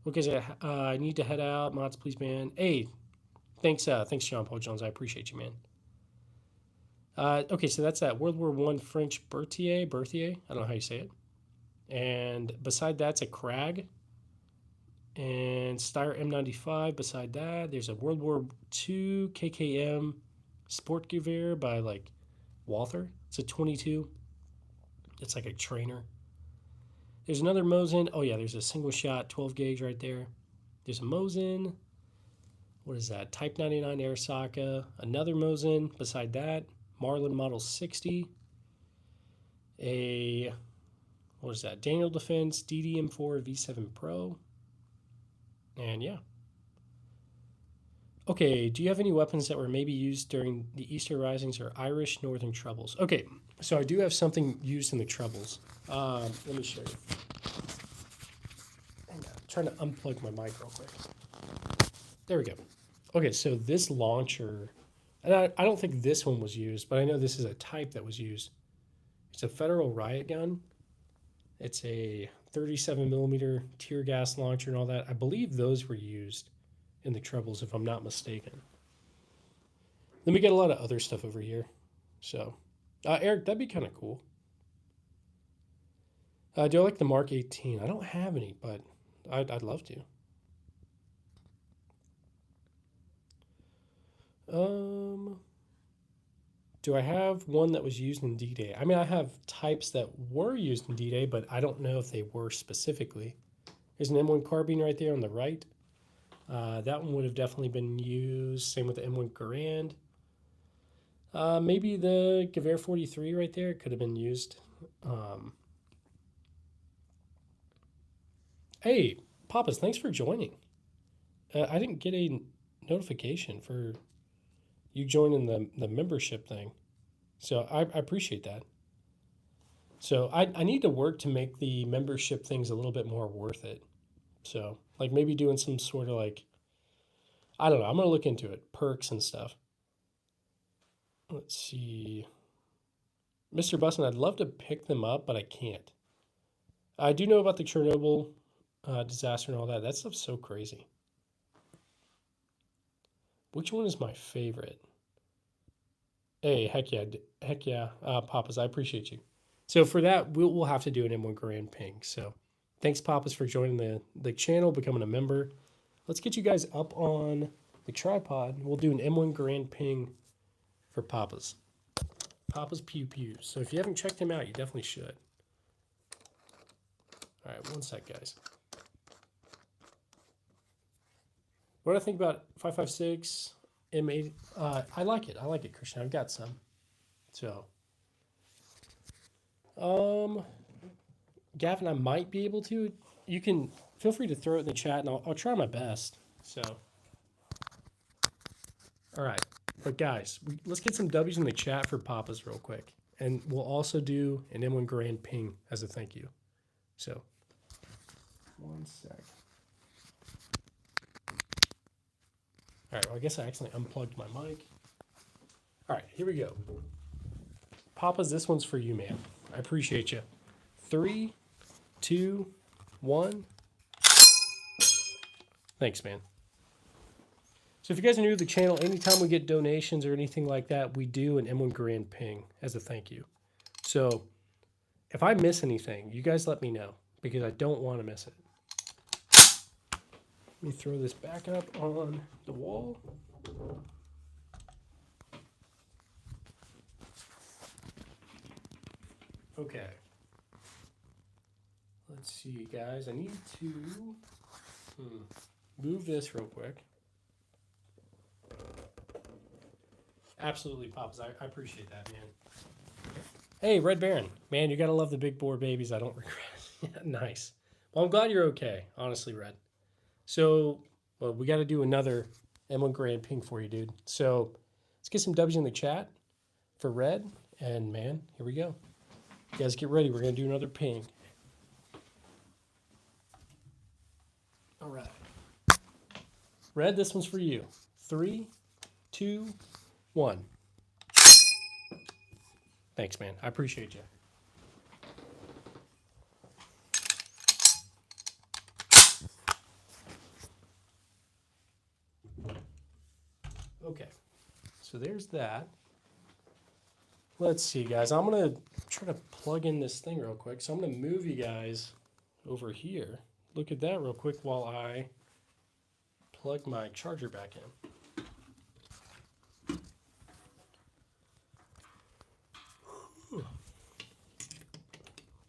Okay, I need to head out. Mods, please, man. Hey, thanks, John Paul Jones. I appreciate you, man. Okay, so that's that World War One French Berthier. I don't know how you say it. And beside that's a Krag. And Steyr M95. Beside that, there's a World War II KKM Sport Gewehr by, like, Walther. It's a 22. It's like a trainer. There's another Mosin. Oh, yeah, there's a single shot 12 gauge right there. There's a Mosin. What is that? Type 99 Arasaka. Another Mosin. Beside that, Marlin Model 60. What is that? Daniel Defense DDM4 V7 Pro. And yeah. Okay, do you have any weapons that were maybe used during the Easter Risings or Irish Northern Troubles? Okay, so I do have something used in the Troubles. Let me show you. Hang on, I'm trying to unplug my mic real quick. There we go. Okay, so this launcher, and I don't think this one was used, but I know this is a type that was used. It's a Federal riot gun. It's a 37 millimeter tear gas launcher and all that. I believe those were used in the Troubles, if I'm not mistaken. Then we get a lot of other stuff over here. So, Eric, that'd be kind of cool. Do I like the Mark 18? I don't have any, but I'd love to. Do I have one that was used in D-Day? I mean, I have types that were used in D-Day, but I don't know if they were specifically. There's an M1 carbine right there on the right. That one would have definitely been used. Same with the M1 Garand. Maybe the Gewehr 43 right there could have been used. Hey, Papas, thanks for joining. I didn't get a notification for you joining the membership thing. So I appreciate that. So I need to work to make the membership things a little bit more worth it. So, like, maybe doing some sort of, like, I don't know. I'm going to look into it. Perks and stuff. Let's see. Mr. Bussin, I'd love to pick them up, but I can't. I do know about the Chernobyl disaster and all that. That stuff's so crazy. Which one is my favorite? Hey, heck yeah, Papas, I appreciate you. So for that, we'll have to do an M1 Grand Ping. So thanks, Papas, for joining the channel, becoming a member. Let's get you guys up on the tripod. We'll do an M1 Grand Ping for Papas. Papa's Pew Pews. So if you haven't checked him out, you definitely should. All right, one sec, guys. What do I think about 5.56 M8? I like it, Christian. I've got some. So, Gavin, I might be able to. You can feel free to throw it in the chat, and I'll try my best. So, all right. But guys, let's get some W's in the chat for Papa's real quick. And we'll also do an M1 Grand Ping as a thank you. So, one sec. All right, well, I guess I accidentally unplugged my mic. All right, here we go. Papa's, this one's for you, man. I appreciate you. 3, 2, 1. Thanks, man. So if you guys are new to the channel, anytime we get donations or anything like that, we do an M1 Grand Ping as a thank you. So if I miss anything, you guys let me know because I don't want to miss it. Let me throw this back up on the wall. Okay. Let's see, guys. I need to move this real quick. Absolutely, Pops. I appreciate that, man. Hey, Red Baron. Man, you got to love the big bore babies. I don't regret. Nice. Well, I'm glad you're okay, honestly, Red. So, well, we got to do another M1 Grand Ping for you, dude. So, let's get some W's in the chat for Red. And, man, here we go. You guys get ready. We're going to do another ping. All right. Red, this one's for you. 3, 2, 1. Thanks, man. I appreciate you. Okay. So there's that. Let's see, guys. I'm going to try to plug in this thing real quick. So I'm going to move you guys over here. Look at that real quick while I plug my charger back in.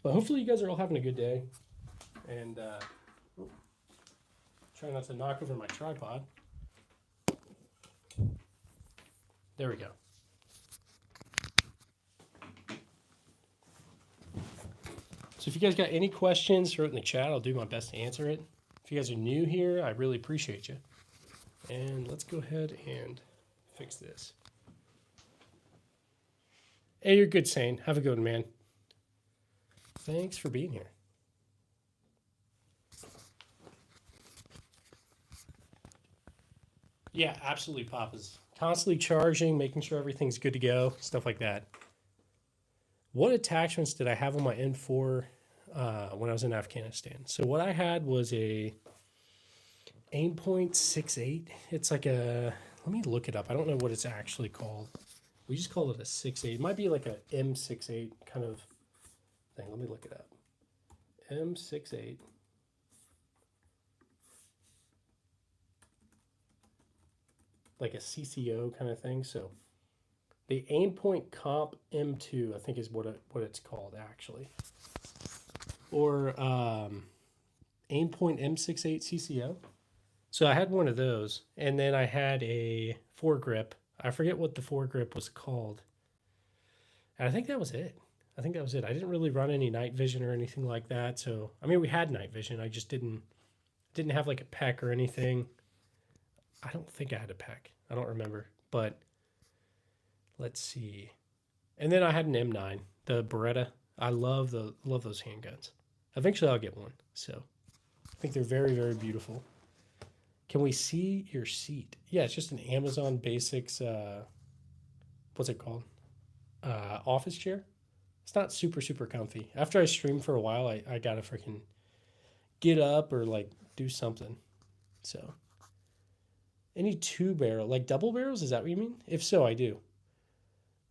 But hopefully you guys are all having a good day. And try not to knock over my tripod. There we go. So if you guys got any questions, throw it in the chat. I'll do my best to answer it. If you guys are new here, I really appreciate you. And let's go ahead and fix this. Hey, you're good, Sane. Have a good one, man. Thanks for being here. Yeah, absolutely, Papa's. Constantly charging, making sure everything's good to go, stuff like that. What attachments did I have on my N4 when I was in Afghanistan? So what I had was a aim.68. It's like a, let me look it up. I don't know what it's actually called. We just call it a 6.8. It might be like a M68 kind of thing. Let me look it up. M68. Like a CCO kind of thing. So the Aimpoint Comp M2, I think is what it's called actually. Or Aimpoint M68 CCO. So I had one of those, and then I had a foregrip. I forget what the foregrip was called. And I think that was it. I didn't really run any night vision or anything like that. So, I mean, we had night vision. I just didn't have like a PEC or anything. I don't think I had a PEC. I don't remember. But let's see. And then I had an M9, the Beretta. I love those handguns. Eventually I'll get one. So I think they're very, very beautiful. Can we see your seat? Yeah, it's just an Amazon Basics, what's it called? Office chair. It's not super, super comfy. After I stream for a while, I gotta freaking get up or like do something. So any 2-barrel, like double barrels, is that what you mean? If so, I do.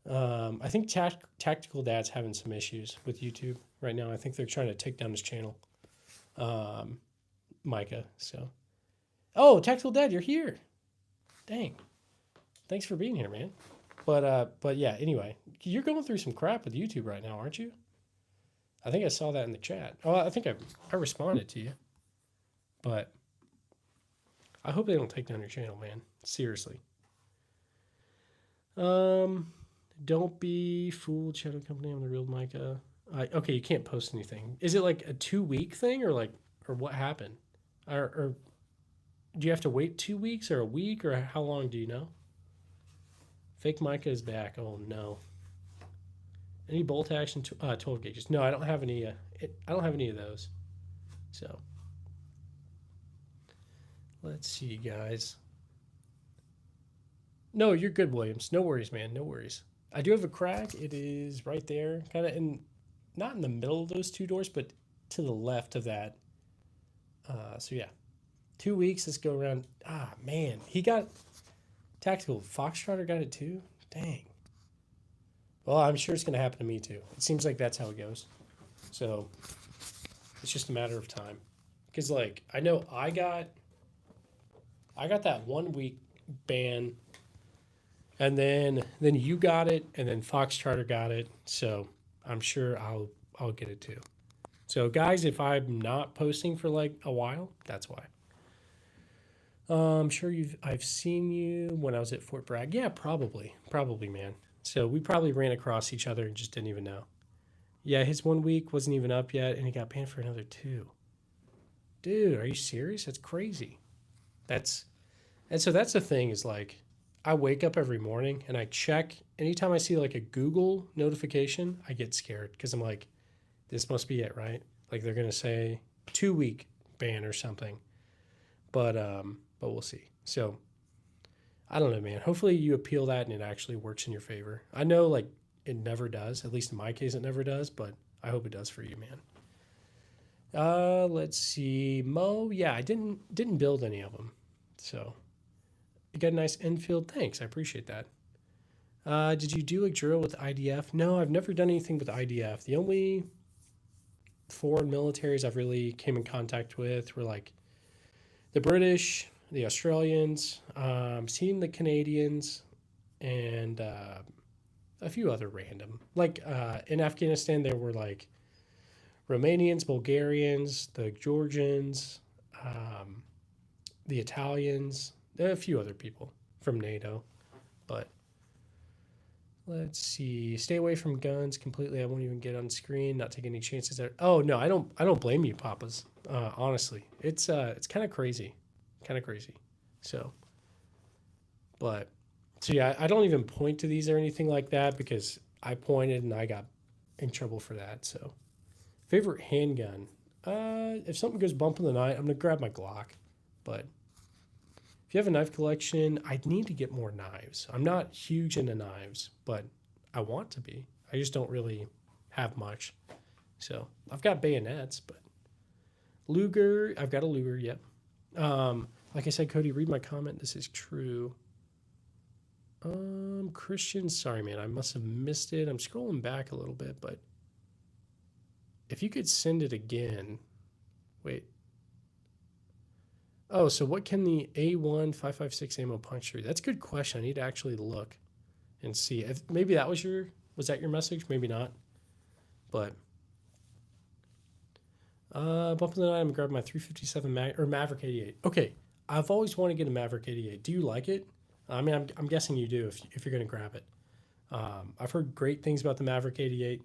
I think Tactical Dad's having some issues with YouTube right now. I think they're trying to take down his channel. Micah, so. Oh, Tactical Dad, you're here. Dang. Thanks for being here, man. But yeah, anyway, you're going through some crap with YouTube right now, aren't you? I think I saw that in the chat. Oh, I think I responded to you. But I hope they don't take down your channel, man. Seriously. Don't be fooled, Shadow Company. I'm the real Micah. Okay, you can't post anything. Is it like a 2-week thing or what happened? Or do you have to wait 2 weeks or a week or how long do you know? Fake Micah is back. Oh no. Any bolt action 12 gauges? No, I don't have any. I don't have any of those. So let's see, guys. No, you're good, Williams. No worries, man. No worries. I do have a crack. It is right there, kind of in, not in the middle of those two doors, but to the left of that. So yeah, 2 weeks. Let's go around. Ah, man, he got tactical. Foxtrotter got it too. Dang. Well, I'm sure it's gonna happen to me too. It seems like that's how it goes. So it's just a matter of time. Because like I know I got that 1 week ban, and then you got it, and then Foxtrotter got it. So I'm sure I'll get it too. So guys, if I'm not posting for like a while, that's why. I'm sure I've seen you when I was at Fort Bragg. Yeah, probably, man. So we probably ran across each other and just didn't even know. Yeah, his 1 week wasn't even up yet, and he got banned for another 2. Dude, are you serious? That's crazy. And so that's the thing is like, I wake up every morning and I check. Anytime I see like a Google notification, I get scared because I'm like, this must be it, right? Like they're gonna say 2 week ban or something. But we'll see. So I don't know, man. Hopefully you appeal that and it actually works in your favor. I know like it never does. At least in my case, it never does. But I hope it does for you, man. Let's see, Mo. Yeah, I didn't build any of them, so you got a nice infield. Thanks, I appreciate that. Did you do a drill with IDF? No, I've never done anything with IDF. The only foreign militaries I've really came in contact with were like the British, the Australians, seen the Canadians, and a few other random. Like in Afghanistan, there were like Romanians, Bulgarians, the Georgians, the Italians, a few other people from NATO. But let's see. Stay away from guns completely. I won't even get on screen. Not take any chances there. Oh no, I don't blame you, Papas. Honestly, it's kind of crazy, So, but so yeah, I don't even point to these or anything like that because I pointed and I got in trouble for that. So. Favorite handgun? If something goes bump in the night, I'm gonna grab my Glock. But if you have a knife collection, I'd need to get more knives. I'm not huge into knives, but I want to be. I just don't really have much. So I've got bayonets, but Luger, I've got a Luger. Yep. Like I said, Cody, read my comment. This is true. Christian, sorry man, I must have missed it. I'm scrolling back a little bit, but. If you could send it again, wait. Oh, so what can the A1 5.56 ammo puncture? That's a good question. I need to actually look and see. If, maybe that was that your message? Maybe not. But bump in the night, I'm grabbing my 357 Maverick 88. Okay, I've always wanted to get a Maverick 88. Do you like it? I mean, I'm guessing you do if you're going to grab it. I've heard great things about the Maverick 88,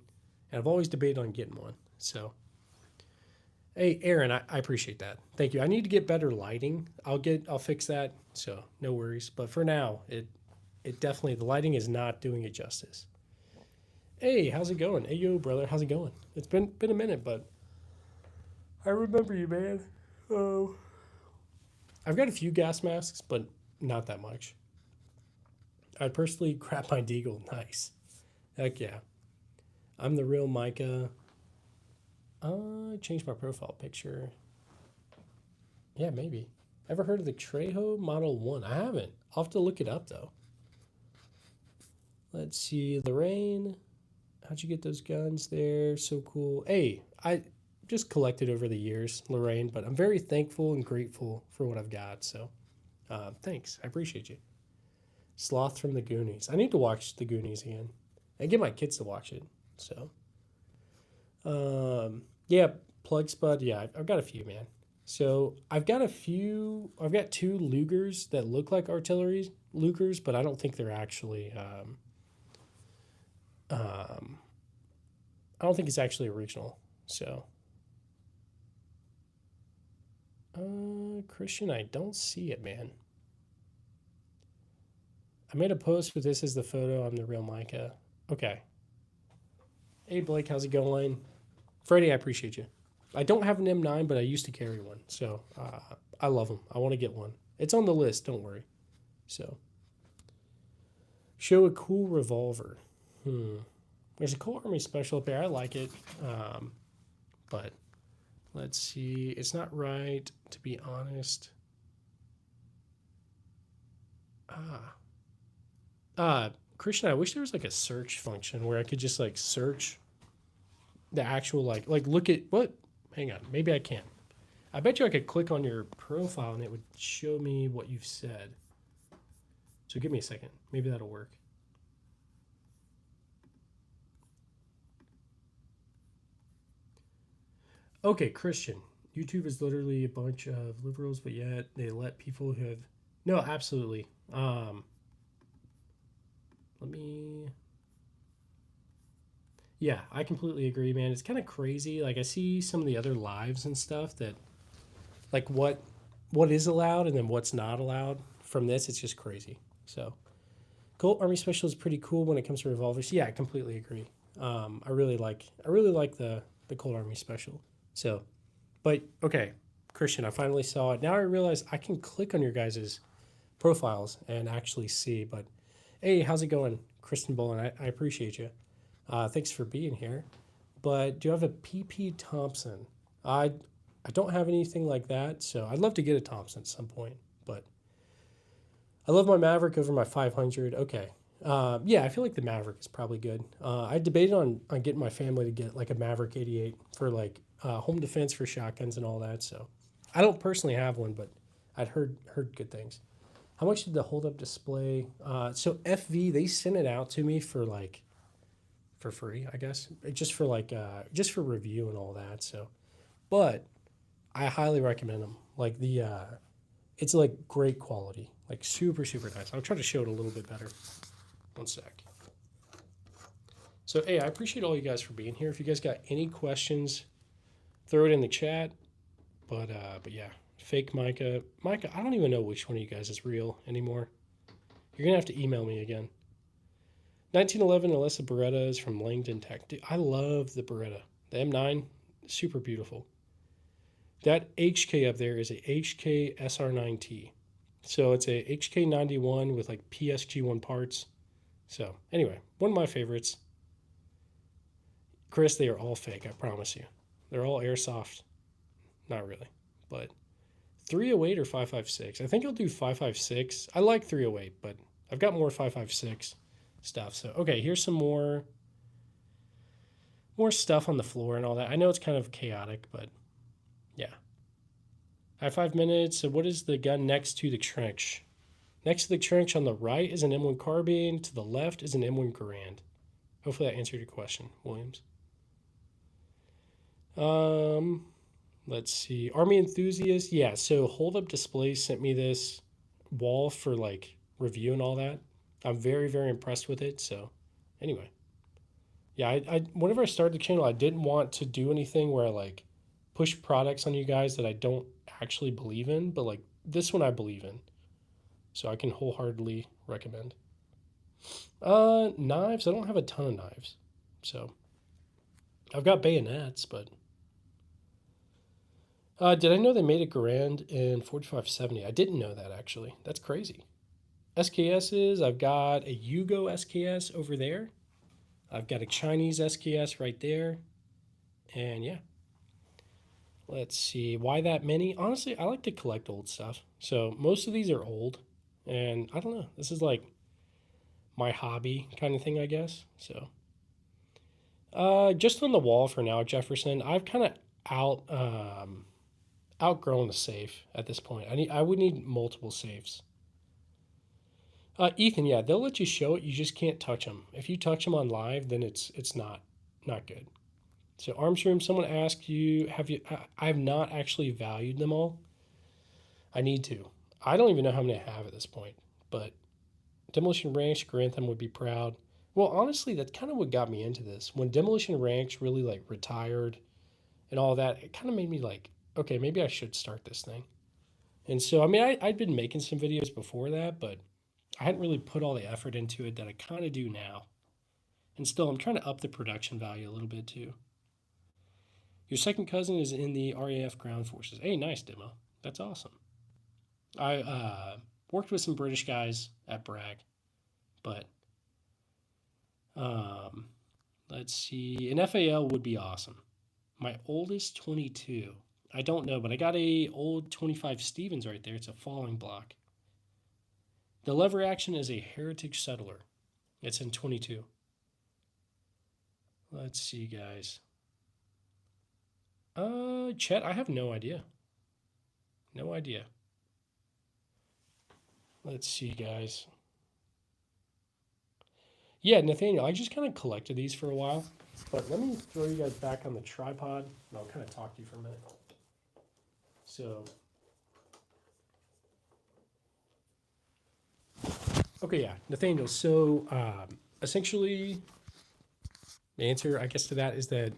and I've always debated on getting one. So, hey, Aaron, I appreciate that. Thank you. I need to get better lighting. I'll fix that. So no worries. But for now, it definitely, the lighting is not doing it justice. Hey, how's it going? Hey, yo, brother, how's it going? It's been a minute, but I remember you, man. Oh, I've got a few gas masks, but not that much. I'd personally grab my Deagle. Nice. Heck yeah. I'm the real Micah. Change my profile picture. Yeah, maybe. Ever heard of the Trejo Model 1? I haven't. I'll have to look it up, though. Let's see. Lorraine. How'd you get those guns there? So cool. Hey, I just collected over the years, Lorraine, but I'm very thankful and grateful for what I've got. So thanks. I appreciate you. Sloth from the Goonies. I need to watch the Goonies again. And get my kids to watch it. So, yeah, Plug Spud. Yeah, I've got a few, man. So I've got two Lugers that look like artillery Lugers, but I don't think they're actually, I don't think it's actually original. So, Christian, I don't see it, man. I made a post with this as the photo. I'm the real Micah. Okay. Hey Blake, how's it going? Freddie, I appreciate you. I don't have an M9, but I used to carry one, so I love them. I want to get one. It's on the list. Don't worry. So, show a cool revolver. There's a cool army special up there. I like it, but let's see. It's not right, to be honest. Christian, I wish there was like a search function where I could just like search the actual like look at what. Hang on, maybe I can. I bet you I could click on your profile and it would show me what you've said. So give me a second. Maybe that'll work. Okay, Christian. YouTube is literally a bunch of liberals, but yet they let people who have no, absolutely. Let me. Yeah, I completely agree, man. It's kind of crazy. Like I see some of the other lives and stuff that, like what is allowed and then what's not allowed from this. It's just crazy. So, Colt Army Special is pretty cool when it comes to revolvers. Yeah, I completely agree. I really like the Colt Army Special. So, but okay, Christian, I finally saw it. Now I realize I can click on your guys' profiles and actually see. But hey, how's it going, Kristen Bolin? I appreciate you. Thanks for being here. But do you have a PP Thompson? I don't have anything like that, so I'd love to get a Thompson at some point. But I love my Maverick over my 500. Okay. Yeah, I feel like the Maverick is probably good. I debated on getting my family to get like a Maverick 88 for like home defense for shotguns and all that. So I don't personally have one, but I'd heard good things. How much did the hold up display? So FV they sent it out to me for like for free, I guess, just for like just for review and all that. So, but I highly recommend them. Like it's like great quality, like super nice. I'll try to show it a little bit better. One sec. So hey, I appreciate all you guys for being here. If you guys got any questions, throw it in the chat. But yeah, fake Micah. I don't even know which one of you guys is real anymore. You're gonna have to email me again. 1911 Alessa Beretta is from Langdon Tech. Dude, I love the Beretta. The M9, super beautiful. That HK up there is a HK SR9T. So it's a HK91 with like PSG1 parts. So anyway, one of my favorites. Chris, they are all fake, I promise you. They're all airsoft. Not really, but 308 or 556. I think I'll do 556. I like 308, but I've got more 556 stuff. So okay, here's some more stuff on the floor and all that. I know it's kind of chaotic, but yeah. I have 5 minutes. So what is the gun next to the trench? Next to the trench on the right is an M1 carbine. To the left is an M1 Garand. Hopefully that answered your question, Williams. Let's see. Army Enthusiast. Yeah, so Hold Up Displays sent me this wall for like review and all that. I'm very impressed with it. So anyway. Yeah, I whenever I started the channel, I didn't want to do anything where I like push products on you guys that I don't actually believe in, but like this one I believe in. So I can wholeheartedly recommend. Knives, I don't have a ton of knives. So I've got bayonets, but did I know they made a Garand in 4570? I didn't know that actually. That's crazy. SKSs, I've got a Yugo SKS over there. I've got a Chinese SKS right there. And yeah. Let's see. Why that many? Honestly, I like to collect old stuff. So most of these are old. And I don't know. This is like my hobby kind of thing, I guess. So just on the wall for now, Jefferson. I've kind of outgrown the safe at this point. I would need multiple safes. Ethan, yeah, they'll let you show it. You just can't touch them. If you touch them on live, then it's not good. So arms room. Someone asked you, have you? I have not actually valued them all. I need to. I don't even know how many I have at this point. But Demolition Ranch, Grantham would be proud. Well, honestly, that's kind of what got me into this. When Demolition Ranch really like retired and all that, it kind of made me like, okay, maybe I should start this thing. And so, I mean, I'd been making some videos before that, but I hadn't really put all the effort into it that I kind of do now. And still, I'm trying to up the production value a little bit too. Your second cousin is in the RAF Ground Forces. Hey, nice demo. That's awesome. I worked with some British guys at Bragg, but um, let's see. An FAL would be awesome. My oldest 22. I don't know, but I got a old 25 Stevens right there. It's a falling block. The lever action is a Heritage Settler. It's in 22. Let's see, guys. Chet, I have no idea. No idea. Let's see, guys. Yeah, Nathaniel, I just kind of collected these for a while, but let me throw you guys back on the tripod, and I'll kind of talk to you for a minute. So, okay, yeah, Nathaniel. So, essentially, the answer, I guess, to that is that.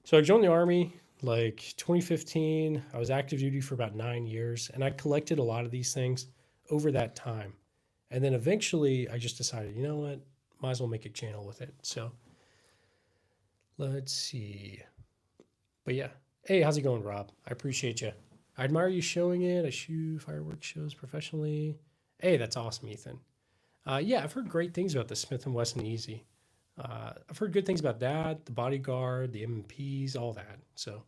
So I joined the Army like 2015. I was active duty for about 9 years, and I collected a lot of these things over that time. And then eventually, I just decided, you know what, might as well make a channel with it. So let's see. But yeah, hey, how's it going, Rob? I appreciate you. I admire you showing it. I shoot fireworks shows professionally. Hey, that's awesome, Ethan. Yeah, I've heard great things about the Smith & Wesson Easy. I've heard good things about that, the Bodyguard, the M&Ps, all that. So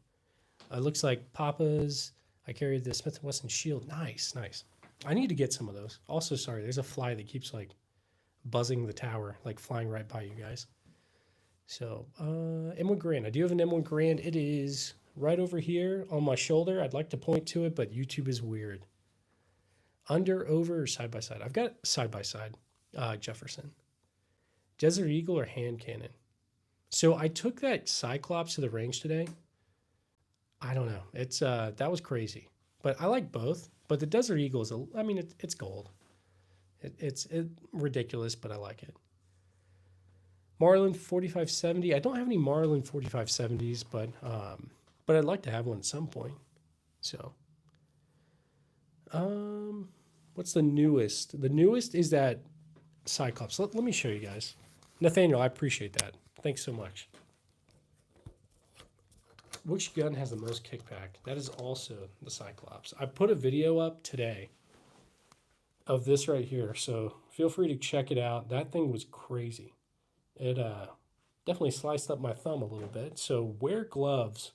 it looks like Papa's. I carried the Smith & Wesson Shield. Nice, nice. I need to get some of those. Also, sorry, there's a fly that keeps like buzzing the tower, like flying right by you guys. So M1 Grand. I do have an M1 Grand. It is right over here on my shoulder. I'd like to point to it, but YouTube is weird. Under, over, or side by side? I've got side by side. Jefferson. Desert Eagle or hand cannon? So I took that Cyclops to the range today. I don't know. It's that was crazy, but I like both. But the Desert Eagle is, I mean, it's gold. It's ridiculous, but I like it. Marlin 4570. I don't have any Marlin 4570s, but I'd like to have one at some point. So, what's the newest? The newest is that Cyclops. Let me show you guys. Nathaniel, I appreciate that. Thanks so much. Which gun has the most kickback? That is also the Cyclops. I put a video up today of this right here, so feel free to check it out. That thing was crazy. It definitely sliced up my thumb a little bit. So wear gloves.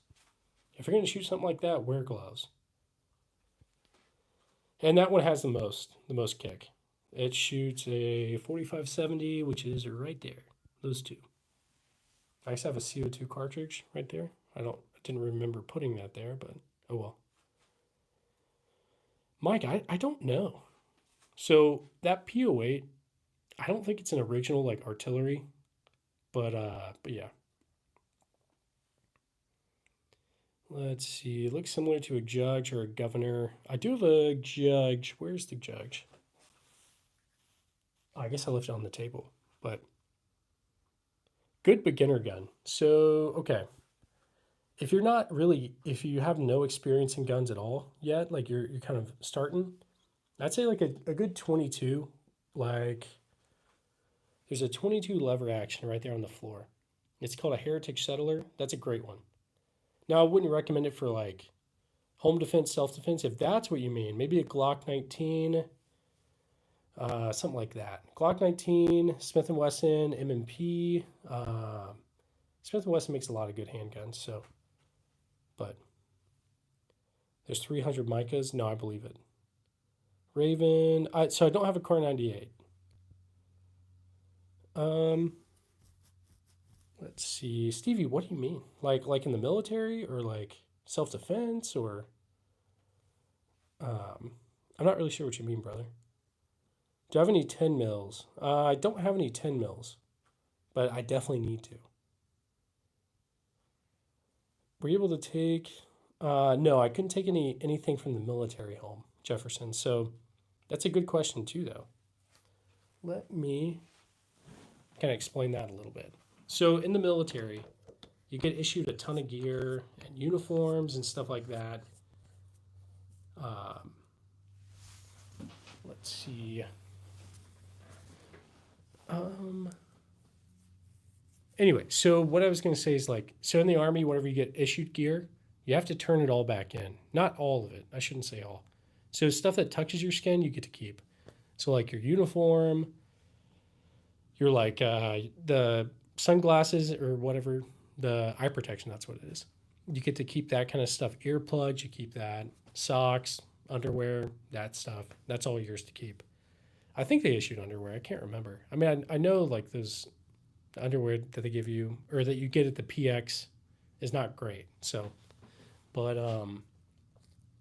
If you're going to shoot something like that, wear gloves. And that one has the most kick. It shoots a 4570, which is right there. Those two. I just have a CO2 cartridge right there. I didn't remember putting that there, but oh well. Mike, I don't know. So that PO8, I don't think it's an original like artillery, but yeah. Let's see. It looks similar to a judge or a governor. I do have a judge. Where's the judge? I guess I left it on the table, but good beginner gun. So, okay. If you have no experience in guns at all yet, like you're kind of starting, I'd say like a good 22, like there's a 22 lever action right there on the floor. It's called a Heritage Settler. That's a great one. Now, I wouldn't recommend it for like home defense, self-defense. If that's what you mean, maybe a Glock 19, something like that. Glock 19, Smith & Wesson, M&P. Smith & Wesson makes a lot of good handguns, so. But there's 300 Micas. No, I believe it. Raven. So I don't have a Car 98. Let's see. Stevie, what do you mean? Like in the military or like self-defense or I'm not really sure what you mean, brother. Do I have any 10 mils? I don't have any 10 mils, but I definitely need to. Were you able to take no, I couldn't take anything from the military home, Jefferson. So that's a good question too though. Let me kind of explain that a little bit. So in the military, you get issued a ton of gear and uniforms and stuff like that. Let's see. Anyway, so what I was going to say is like, so in the Army, whenever you get issued gear, you have to turn it all back in. Not all of it. I shouldn't say all. So stuff that touches your skin, you get to keep. So like your uniform, your like the sunglasses or whatever, the eye protection, that's what it is. You get to keep that kind of stuff. Earplugs, you keep that. Socks, underwear, that stuff. That's all yours to keep. I think they issued underwear. I can't remember. I mean, I know like those underwear that they give you or that you get at the PX is not great. So, but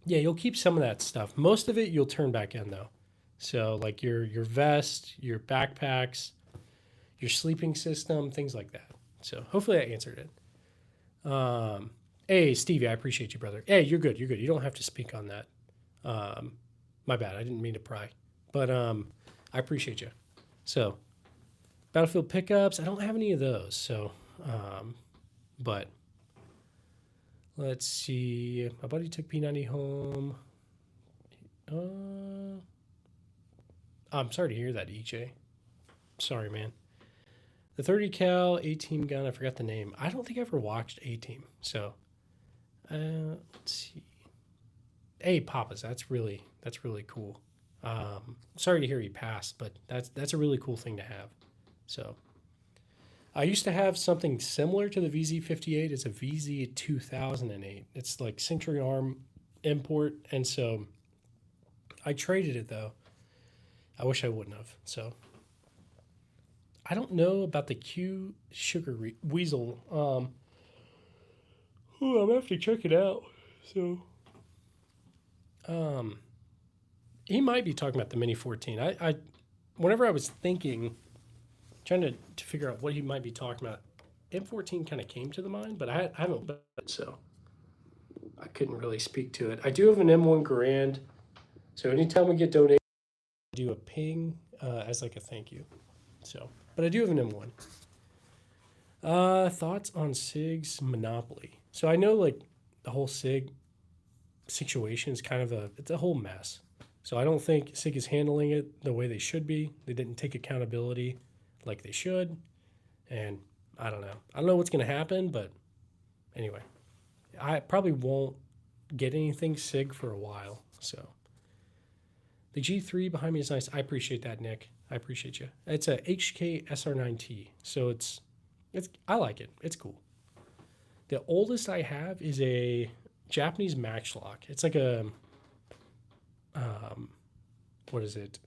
yeah, you'll keep some of that stuff. Most of it you'll turn back in though. So like your vest, your backpacks, your sleeping system, things like that. So hopefully I answered it. Hey Stevie, I appreciate you, brother. Hey, you're good. You're good. You don't have to speak on that. My bad. I didn't mean to pry, but I appreciate you. So Battlefield pickups, I don't have any of those. So, but let's see. My buddy took P90 home. I'm sorry to hear that, EJ. Sorry, man. The 30 cal 18 gun, I forgot the name. I don't think I ever watched A-Team. So, let's see. Hey, Papas, that's really cool. Sorry to hear you passed, but that's a really cool thing to have. So, I used to have something similar to the VZ58. It's a VZ2008. It's like Century Arm import, and so I traded it though. I wish I wouldn't have. So I don't know about the Q Sugar Weasel. I'm gonna have to check it out. So, he might be talking about the Mini 14. I whenever I was thinking, trying to figure out what he might be talking about, M14 kind of came to the mind, but I haven't bought it, so I couldn't really speak to it. I do have an M1 Garand, so anytime we get donated, I do a ping as like a thank you. So, but I do have an M1. Thoughts on SIG's monopoly? So I know like the whole SIG situation is kind of it's a whole mess. So I don't think SIG is handling it the way they should be. They didn't take accountability like they should, and I don't know. I don't know what's going to happen, but anyway, I probably won't get anything SIG for a while. So the G3 behind me is nice. I appreciate that, Nick. I appreciate you. It's a HK SR9T, so it's I like it. It's cool. The oldest I have is a Japanese matchlock. It's like a what is it?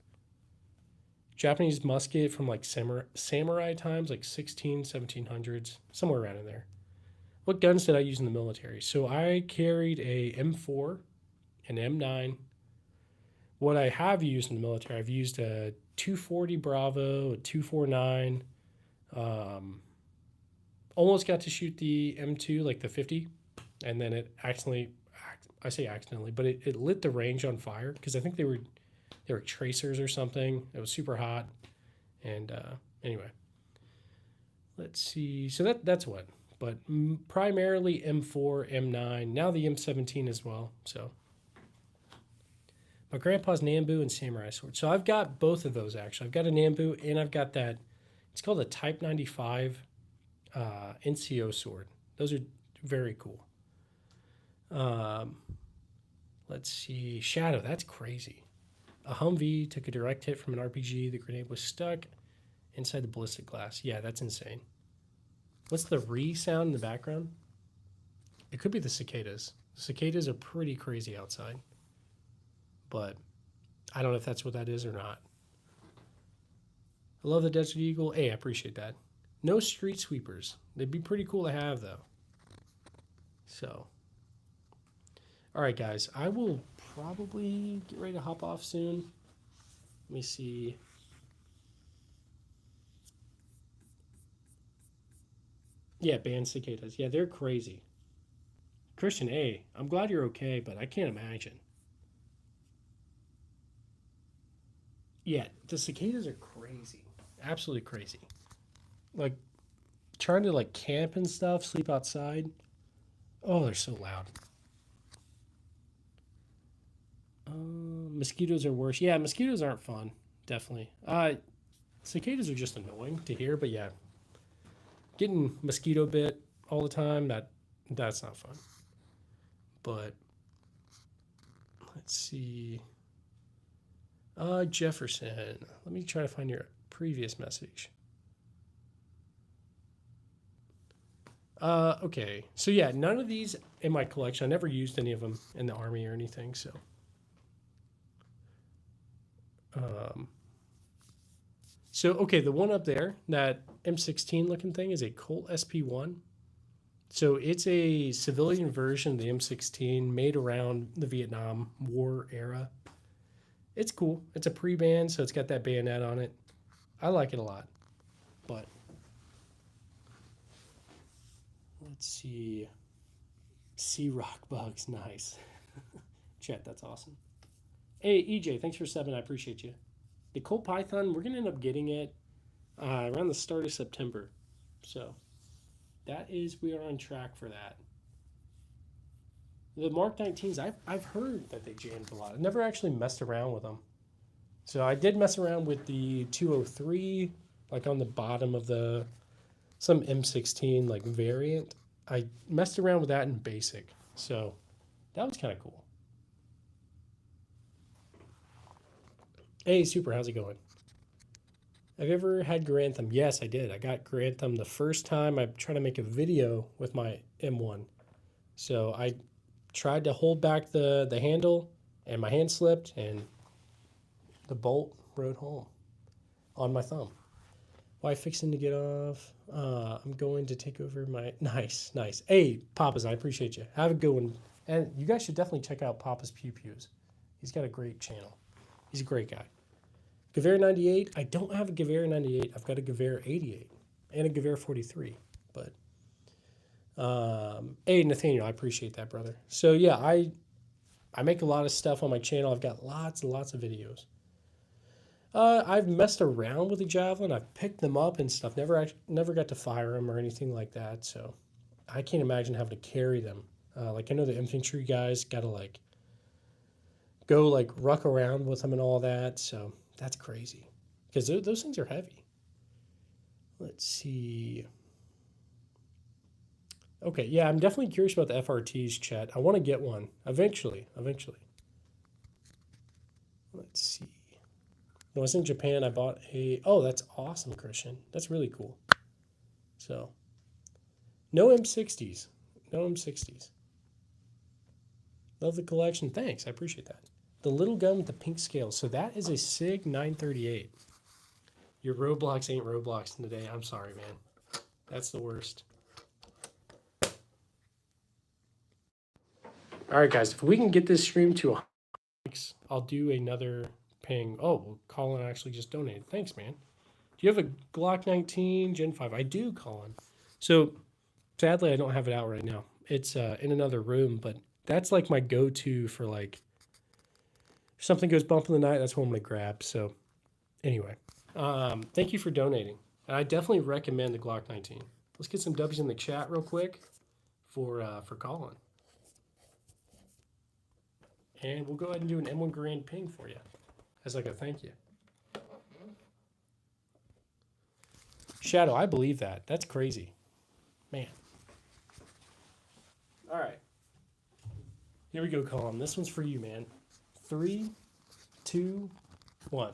Japanese musket from like samurai times, like 1700s, somewhere around in there. What guns did I use in the military? So I carried a M4, an M9. What I have used in the military, I've used a 240 Bravo, a 249. Almost got to shoot the M2, like the 50, and then it accidentally, I say accidentally, but it lit the range on fire because I think they were tracers or something. It was super hot, and anyway, let's see. So that's what, but primarily M4, M9, now the M17 as well. So my grandpa's Nambu and samurai sword. So I've got both of those actually. I've got a Nambu and I've got that. It's called a Type 95 NCO sword. Those are very cool. Let's see. Shadow, that's crazy. A Humvee took a direct hit from an RPG. The grenade was stuck inside the ballistic glass. Yeah, that's insane. What's the sound in the background? It could be the cicadas. The cicadas are pretty crazy outside. But I don't know if that's what that is or not. I love the Desert Eagle. Hey, I appreciate that. No street sweepers. They'd be pretty cool to have, though. So, all right, guys. I will probably get ready to hop off soon. Let me see. Yeah, band cicadas. Yeah, they're crazy. Christian, A, I'm glad you're okay, but I can't imagine. Yeah, the cicadas are crazy. Absolutely crazy. Like, trying to, like, camp and stuff, sleep outside. Oh, they're so loud. Mosquitoes are worse. Yeah, mosquitoes aren't fun. Definitely. Cicadas are just annoying to hear, but yeah. Getting mosquito bit all the time, that's not fun. But let's see. Jefferson. Let me try to find your previous message. Okay. So yeah, none of these in my collection. I never used any of them in the Army or anything, so. Okay, the one up there, that M16 looking thing, is a Colt SP1. So it's a civilian version of the M16 made around the Vietnam War era. It's cool. It's a pre-band, so it's got that bayonet on it. I like it a lot. But let's see. Sea rock bugs, nice. Chat, that's awesome. Hey, EJ, thanks for subbing. I appreciate you. The Colt Python, we're going to end up getting it around the start of September. So we are on track for that. The Mark 19s, I've heard that they jammed a lot. I've never actually messed around with them. So I did mess around with the 203, like on the bottom of some M16 like variant. I messed around with that in basic. So that was kind of cool. Hey, Super, how's it going? Have you ever had Grantham? Yes, I did. I got Grantham the first time I tried to make a video with my M1. So I tried to hold back the handle, and my hand slipped, and the bolt rode home on my thumb. Why fixing to get off? I'm going to take over my... Nice. Hey, Papa's, I appreciate you. Have a good one. And you guys should definitely check out Papa's Pew Pews. He's got a great channel. He's a great guy. Gewehr 98. I don't have a Gewehr 98. I've got a Gewehr 88 and a Gewehr 43. But, hey, Nathaniel, I appreciate that, brother. So, yeah, I make a lot of stuff on my channel. I've got lots and lots of videos. I've messed around with the Javelin. I've picked them up and stuff. Never got to fire them or anything like that. So I can't imagine having to carry them. Like I know the infantry guys got to like go like ruck around with them and all that. So that's crazy because those things are heavy. Let's see. Okay, yeah, I'm definitely curious about the FRTs, chat. I want to get one eventually. Let's see. When I was in Japan, I bought oh, that's awesome, Christian. That's really cool. So, no M60s. Love the collection. Thanks, I appreciate that. The little gun with the pink scale. So that is a SIG 938. Your Roblox ain't Roblox today. I'm sorry, man. That's the worst. All right, guys. If we can get this stream to 100 likes, I'll do another ping. Oh, well, Colin actually just donated. Thanks, man. Do you have a Glock 19 Gen 5? I do, Colin. So, sadly, I don't have it out right now. It's in another room, but that's like my go-to for like, if something goes bump in the night, that's what I'm going to grab. So, anyway, thank you for donating. And I definitely recommend the Glock 19. Let's get some W's in the chat real quick for Colin. And we'll go ahead and do an M1 Grand ping for you as like a thank you. Shadow, I believe that. That's crazy. Man. All right. Here we go, Colin. This one's for you, man. 3, 2, 1.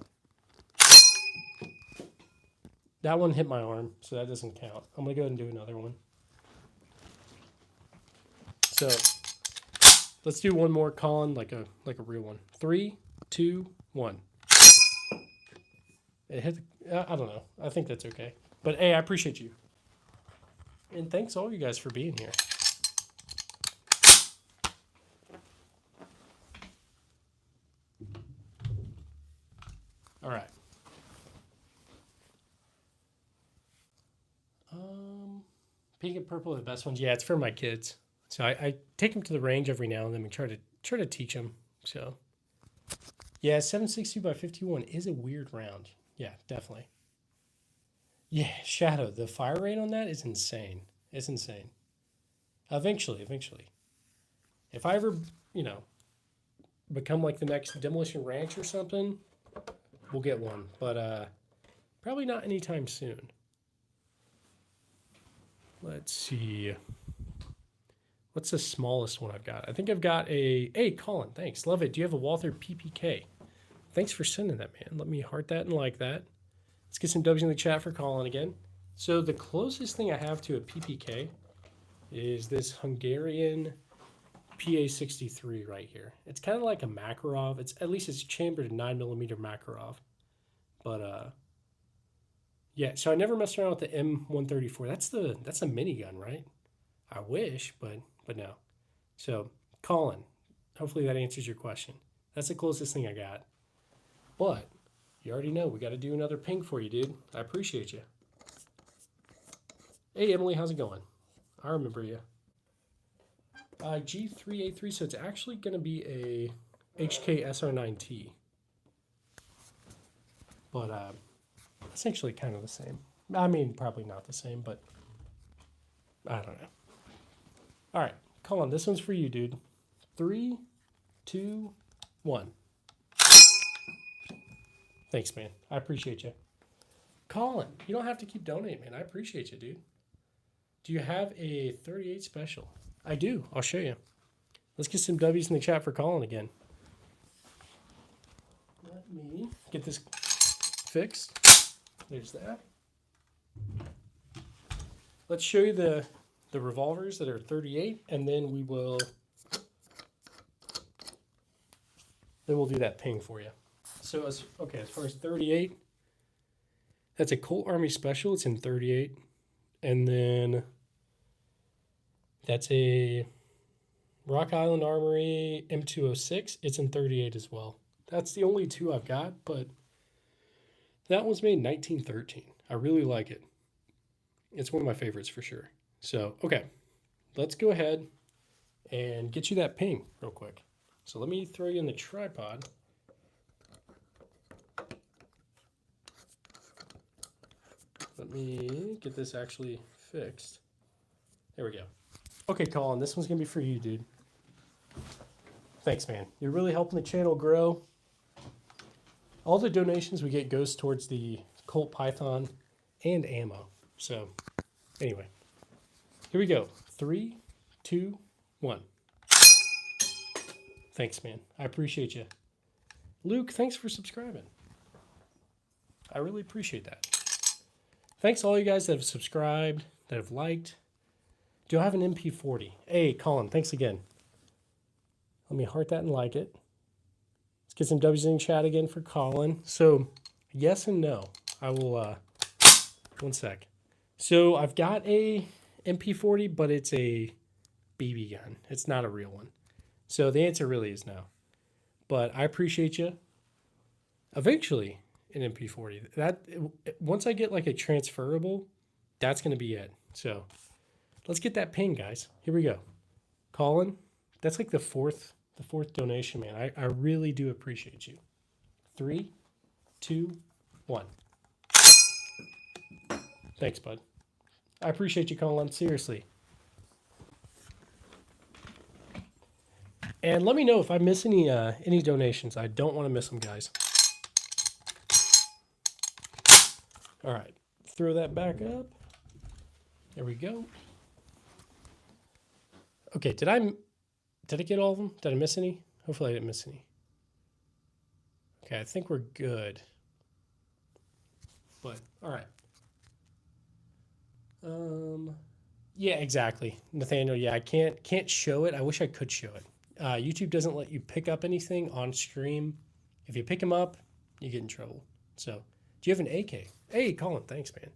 That one hit my arm, so that doesn't count. I'm going to go ahead and do another one. So let's do one more, Colin, like a real one. 3, 2, 1. It hit I don't know. I think that's okay. But hey, I appreciate you. And thanks all you guys for being here. All right. Pink and purple are the best ones. Yeah, it's for my kids. So I take them to the range every now and then and try to teach them. So yeah, 7.62 by 51 is a weird round. Yeah, definitely. Yeah, Shadow. The fire rate on that is insane. It's insane. Eventually. If I ever, become like the next Demolition Ranch or something, we'll get one. But probably not anytime soon. Let's see. What's the smallest one I've got? I think I've got a... Hey, Colin, thanks. Love it. Do you have a Walther PPK? Thanks for sending that, man. Let me heart that and like that. Let's get some W's in the chat for Colin again. So the closest thing I have to a PPK is this Hungarian PA63 right here. It's kind of like a Makarov. It's at least it's chambered in 9mm Makarov. But yeah, so I never messed around with the M134. That's a minigun, right? I wish, but no. So, Colin, hopefully that answers your question. That's the closest thing I got. But you already know we got to do another ping for you, dude. I appreciate you. Hey, Emily, how's it going? I remember you. G3A3, so it's actually going to be a HK SR9T. But it's actually kind of the same. I mean, probably not the same, but I don't know. All right, Colin, this one's for you, dude. 3, 2, 1. Thanks, man. I appreciate you. Colin, you don't have to keep donating, man. I appreciate you, dude. Do you have a 38 special? I do. I'll show you. Let's get some W's in the chat for Colin again. Let me get this fixed. There's that. Let's show you the revolvers that are 38, and then we'll do that ping for you. So as far as 38, that's a Colt Army Special. It's in 38, and then that's a Rock Island Armory M206. It's in 38 as well. That's the only two I've got, but that one's made in 1913. I really like it. It's one of my favorites for sure. So, okay, let's go ahead and get you that ping real quick. So let me throw you in the tripod. Let me get this actually fixed. There we go. Okay, Colin, this one's going to be for you, dude. Thanks, man. You're really helping the channel grow. All the donations we get goes towards the Colt Python and ammo. So, anyway. Here we go. 3, 2, 1. Thanks, man. I appreciate you. Luke, thanks for subscribing. I really appreciate that. Thanks to all you guys that have subscribed, that have liked. Do I have an MP40? Hey, Colin, thanks again. Let me heart that and like it. Let's get some W's in chat again for Colin. So, yes and no. I will, one sec. So, I've got a MP40, but it's a BB gun. It's not a real one. So the answer really is no. But I appreciate you. Eventually, an MP40. That once I get like a transferable, that's going to be it. So let's get that ping, guys. Here we go. Colin, that's like the fourth donation, man. I really do appreciate you. 3, 2, 1. Thanks, bud. I appreciate you, Colin. Seriously. And let me know if I miss any donations. I don't want to miss them, guys. All right. Throw that back up. There we go. Okay, did I get all of them? Did I miss any? Hopefully I didn't miss any. Okay, I think we're good. But all right. Yeah, exactly. Nathaniel, yeah, I can't show it. I wish I could show it. YouTube doesn't let you pick up anything on stream. If you pick them up, you get in trouble. So, do you have an AK? Hey, Colin, thanks, man.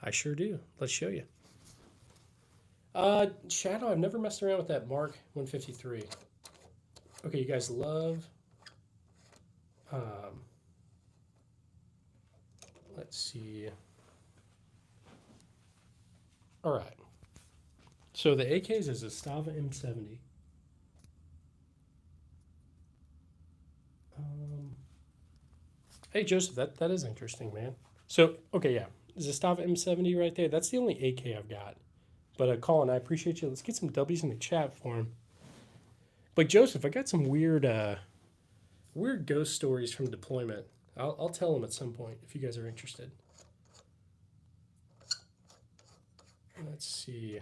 I sure do. Let's show you. Shadow, I've never messed around with that Mark 153. Okay, you guys love... let's see... All right. So the AKs is a Stava M70. Hey, Joseph, that is interesting, man. So, okay, yeah. Zastava M70 right there. That's the only AK I've got. But, Colin, I appreciate you. Let's get some W's in the chat for him. But, Joseph, I got some weird ghost stories from deployment. I'll tell them at some point if you guys are interested. Let's see.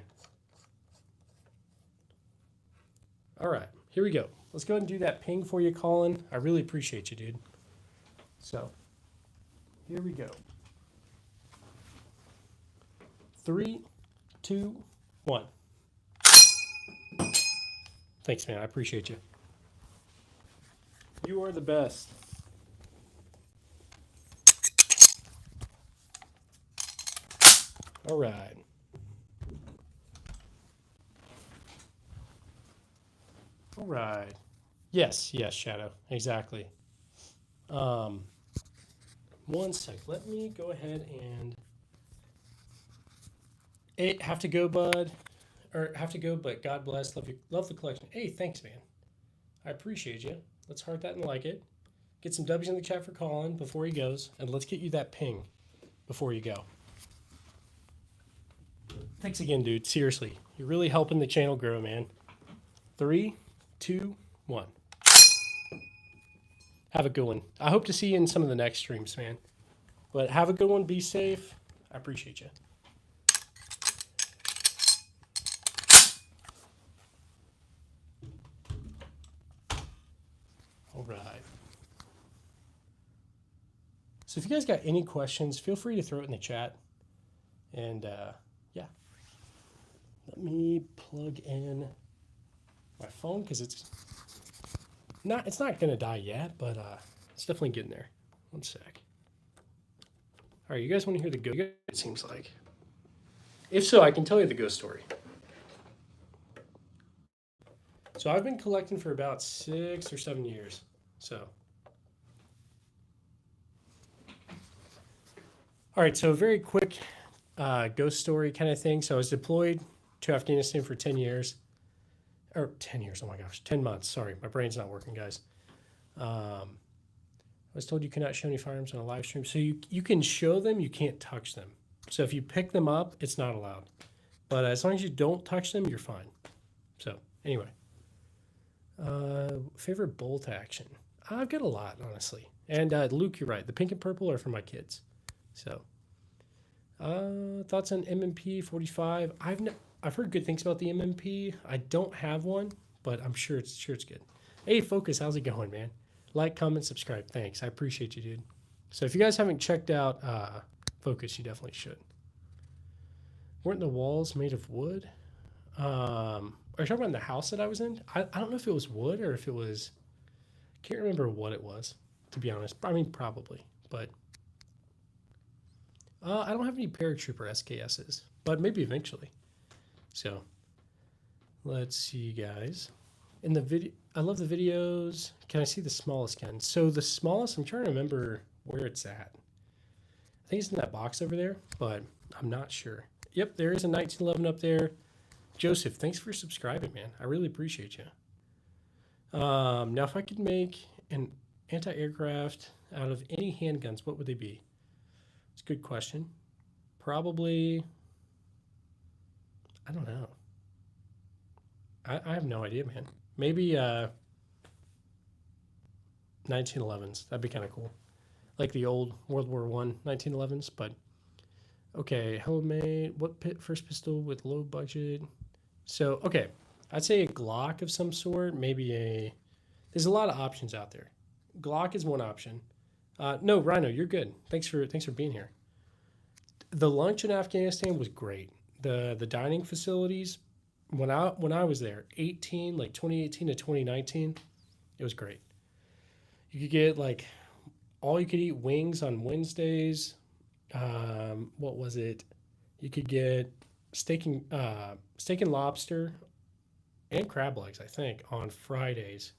All right, here we go. Let's go ahead and do that ping for you, Colin. I really appreciate you, dude. So, here we go. 3, 2, 1. Thanks, man. I appreciate you. You are the best. All right. All right. Yes, Shadow. Exactly. One sec. Let me go ahead and have to go, bud. Or have to go, but God bless. Love you. Love the collection. Hey, thanks, man. I appreciate you. Let's heart that and like it. Get some W's in the chat for Colin before he goes, and let's get you that ping before you go. Thanks again, dude. Seriously, you're really helping the channel grow, man. 3, 2, 1. Have a good one. I hope to see you in some of the next streams, man. But have a good one. Be safe. I appreciate you. All right. So if you guys got any questions, feel free to throw it in the chat. And yeah. Let me plug in my phone because it's not going to die yet, but it's definitely getting there. One sec. All right, you guys want to hear the ghost? It seems like. If so, I can tell you the ghost story. So I've been collecting for about 6 or 7 years. So. All right, so a very quick ghost story kind of thing. So I was deployed to Afghanistan for 10 years. Or 10 years, oh my gosh, 10 months. Sorry, my brain's not working, guys. I was told you cannot show any firearms on a live stream. So you can show them, you can't touch them. So if you pick them up, it's not allowed. But as long as you don't touch them, you're fine. So anyway. Favorite bolt action? I've got a lot, honestly. And Luke, you're right. The pink and purple are for my kids. So thoughts on MMP 45? I've heard good things about the MMP. I don't have one, but I'm sure it's good. Hey, Focus, how's it going, man? Like, comment, subscribe. Thanks. I appreciate you, dude. So if you guys haven't checked out Focus, you definitely should. Weren't the walls made of wood? Are you talking about the house that I was in? I don't know if it was wood or if it was... Can't remember what it was, to be honest. I mean, probably, but... I don't have any paratrooper SKSs, but maybe eventually. So, let's see, guys. In the video, I love the videos. Can I see the smallest gun? So the smallest, I'm trying to remember where it's at. I think it's in that box over there, but I'm not sure. Yep, there is a 1911 up there. Joseph, thanks for subscribing, man. I really appreciate you. Now, if I could make an anti-aircraft out of any handguns, what would they be? It's a good question. Probably, I don't know. I have no idea, man. Maybe 1911s. That'd be kind of cool. Like the old World War I 1911s, but okay, homemade. What first pistol with low budget? So, okay, I'd say a Glock of some sort. Maybe there's a lot of options out there. Glock is one option. No, Rhino, you're good. Thanks for being here. The lunch in Afghanistan was great. The dining facilities, when I was there, 2018 to 2019, it was great. You could get like all you could eat wings on Wednesdays. What was it? You could get steak and lobster and crab legs, I think, on Fridays.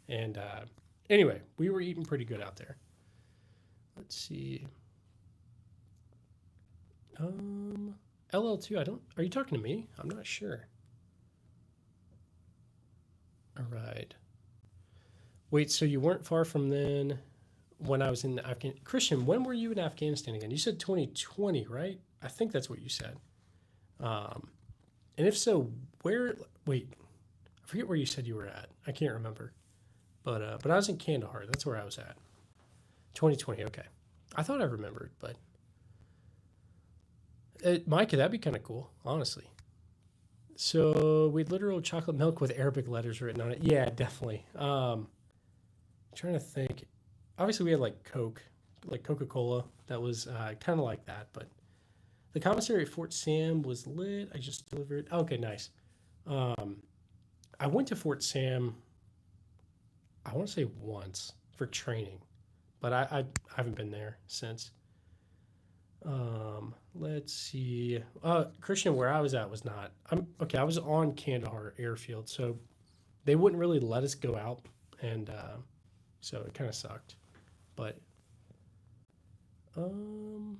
And anyway, we were eating pretty good out there. Let's see. LL2, are you talking to me? I'm not sure. All right. Wait, so you weren't far from then when I was in Afghanistan. Christian, when were you in Afghanistan again? You said 2020, right? I think that's what you said. And if so, wait, I forget where you said you were at. I can't remember. But I was in Kandahar. That's where I was at. 2020, okay. I thought I remembered, but Micah, that'd be kind of cool, honestly. So we literal chocolate milk with Arabic letters written on it. Yeah, definitely. Trying to think. Obviously, we had like Coke, like Coca Cola. That was kind of like that. But the commissary at Fort Sam was lit. I just delivered. Okay, nice. Um, I went to Fort Sam. I want to say once for training, but I haven't been there since. Let's see. Christian, where I was at was not. I'm okay. I was on Kandahar Airfield, so they wouldn't really let us go out, and so it kind of sucked. But um,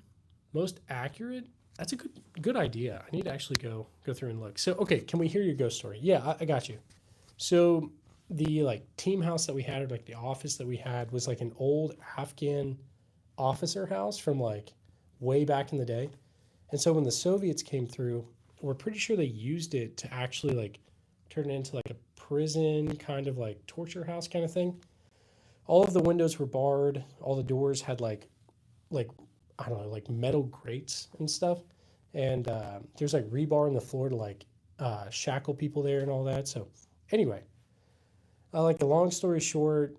most accurate. That's a good idea. I need to actually go through and look. So okay, can we hear your ghost story? Yeah, I got you. So the like team house that we had, or like the office that we had, was like an old Afghan officer house from like way back in the day. And so when the Soviets came through, we're pretty sure they used it to actually like turn it into like a prison kind of like torture house kind of thing. All of the windows were barred. All the doors had like I don't know, like metal grates and stuff. And there's like rebar in the floor to like shackle people there and all that. So anyway, like the long story short,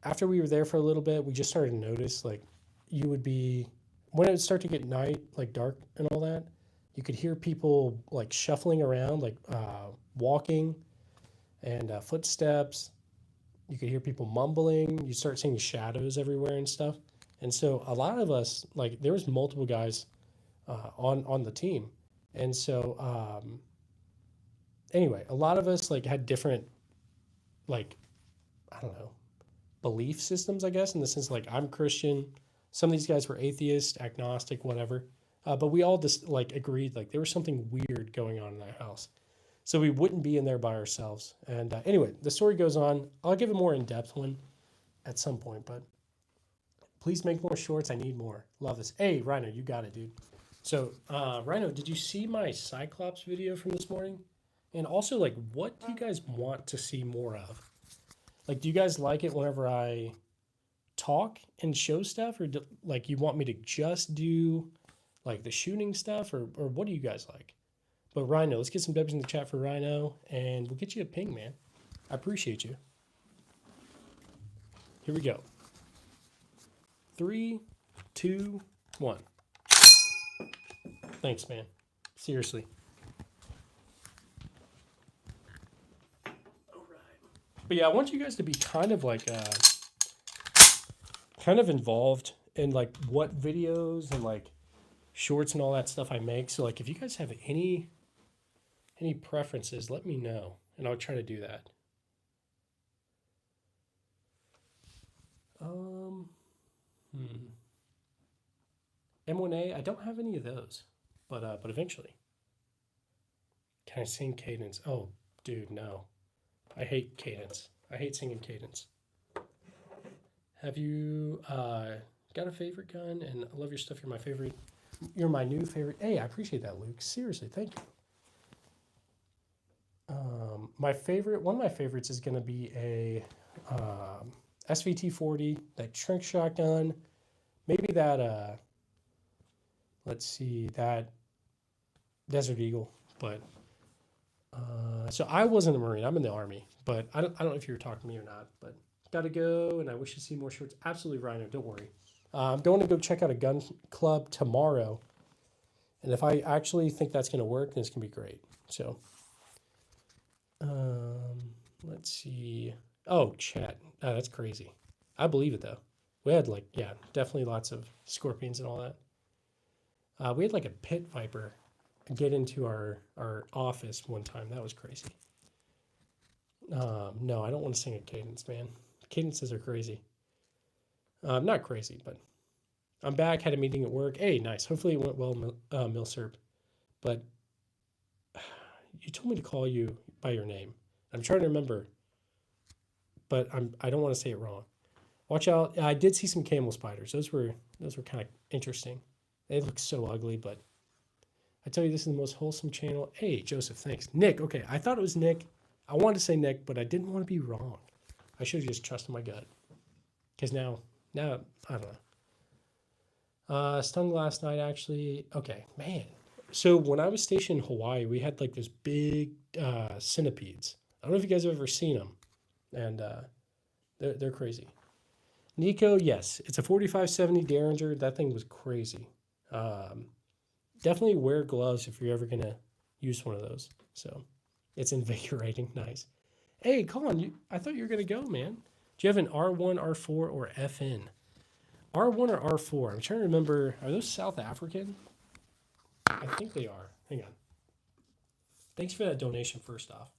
after we were there for a little bit, we just started to notice like you would be when it would start to get night, like dark and all that. You could hear people like shuffling around, like walking and footsteps. You could hear people mumbling. You start seeing shadows everywhere and stuff. And so a lot of us, like there was multiple guys on the team, and so anyway, a lot of us like had different like I don't know belief systems, I guess, in the sense like I'm Christian. Some of these guys were atheist, agnostic, whatever. But we all just like agreed like there was something weird going on in that house. So we wouldn't be in there by ourselves. And anyway, the story goes on. I'll give a more in depth one at some point, but please make more shorts. I need more. Love this. Hey, Rhino, you got it, dude. So, Rhino, did you see my Cyclops video from this morning? And also, like, what do you guys want to see more of? Like, do you guys like it whenever I talk and show stuff, or like you want me to just do like the shooting stuff, or what do you guys like? But Rhino, let's get some W's in the chat for Rhino, and we'll get you a ping, man. I appreciate you. Here we go. 3, 2, 1. Thanks, man. Seriously. All right. But yeah, I want you guys to be kind of like kind of involved in like what videos and like shorts and all that stuff I make. So like if you guys have any preferences, let me know and I'll try to do that. Um M1A, I don't have any of those. But eventually. Can I sing cadence? Oh, dude, no. I hate cadence. I hate singing cadence. Have you got a favorite gun? And I love your stuff. You're my favorite. You're my new favorite. Hey, I appreciate that, Luke. Seriously, thank you. My favorite, one of my favorites is going to be a SVT-40, that Trink shotgun. Maybe that, let's see, that Desert Eagle. But so I wasn't a Marine. I'm in the Army. But I don't know if you were talking to me or not. But got to go, and I wish to see more shorts. Absolutely, Rhino. Don't worry. I'm going to go check out a gun club tomorrow. And if I actually think that's going to work, then it's going to be great. So, let's see. Oh, chat. Oh, that's crazy. I believe it, though. We had, like, yeah, definitely lots of scorpions and all that. We had, like, a pit viper get into our office one time. That was crazy. No, I don't want to sing a cadence, man. Cadences are crazy. Not crazy, but I'm back. Had a meeting at work. Hey, nice. Hopefully it went well, Milsurp. But you told me to call you by your name. I'm trying to remember, but I don't want to say it wrong. Watch out! I did see some camel spiders. Those were kind of interesting. They look so ugly, but I tell you, this is the most wholesome channel. Hey, Joseph, thanks. Nick, okay, I thought it was Nick. I wanted to say Nick, but I didn't want to be wrong. I should have just trusted my gut. Because now I don't know. Stung last night, actually. Okay, man. So when I was stationed in Hawaii, we had like this big centipedes. I don't know if you guys have ever seen them, and they're crazy. Nico, yes, it's a 4570 Derringer. That thing was crazy. Um, Definitely wear gloves if you're ever gonna use one of those. So it's invigorating. Nice. Hey, Colin, I thought you were gonna go, man. Do you have an R1, R4, or FN? R1 or R4? I'm trying to remember. Are those South African? I think they are. Hang on. Thanks for that donation, first off.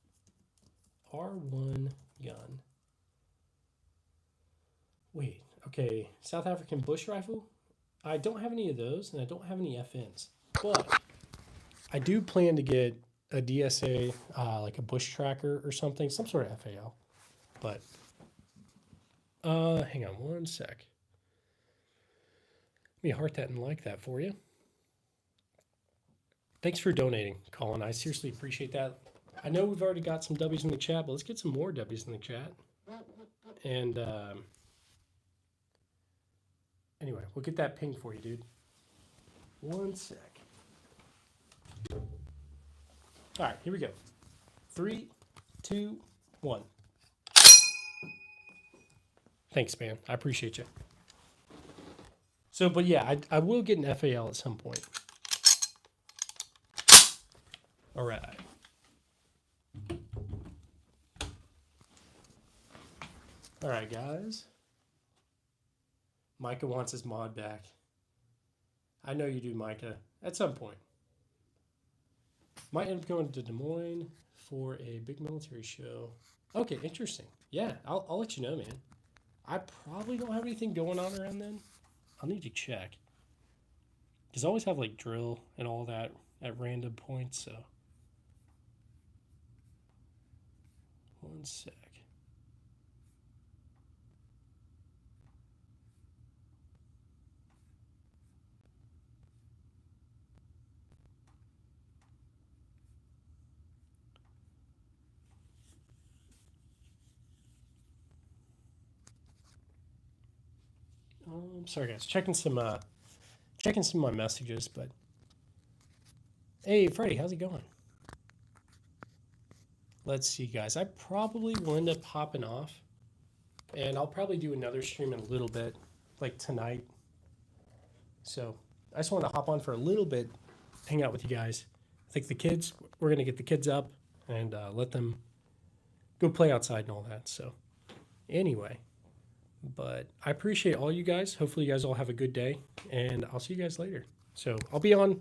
R1 gun. Wait, okay. South African bush rifle? I don't have any of those, and I don't have any FNs. But I do plan to get a DSA, like a bush tracker or something, some sort of FAL. But, hang on one sec. Let me heart that and like that for you. Thanks for donating, Colin. I seriously appreciate that. I know we've already got some W's in the chat, but let's get some more W's in the chat. And anyway, we'll get that ping for you, dude. One sec. All right, here we go. 3, 2, 1. Thanks, man. I appreciate you. So, but yeah, I will get an FAL at some point. All right. All right, guys. Micah wants his mod back. I know you do, Micah. At some point. Might end up going to Des Moines for a big military show. Okay, interesting. Yeah, I'll let you know, man. I probably don't have anything going on around then. I'll need to check. Because I always have like drill and all that at random points, so. One sec. Sorry guys, checking some of my messages, but hey Freddie, how's it going? Let's see guys, I probably will end up hopping off, and I'll probably do another stream in a little bit, like tonight. So I just want to hop on for a little bit, hang out with you guys. I think we're gonna get the kids up and let them go play outside and all that. So anyway. But I appreciate all you guys. Hopefully you guys all have a good day, and I'll see you guys later. So I'll be on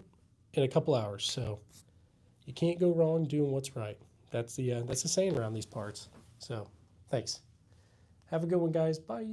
in a couple hours. So you can't go wrong doing what's right. That's the saying around these parts. So thanks. Have a good one, guys. Bye.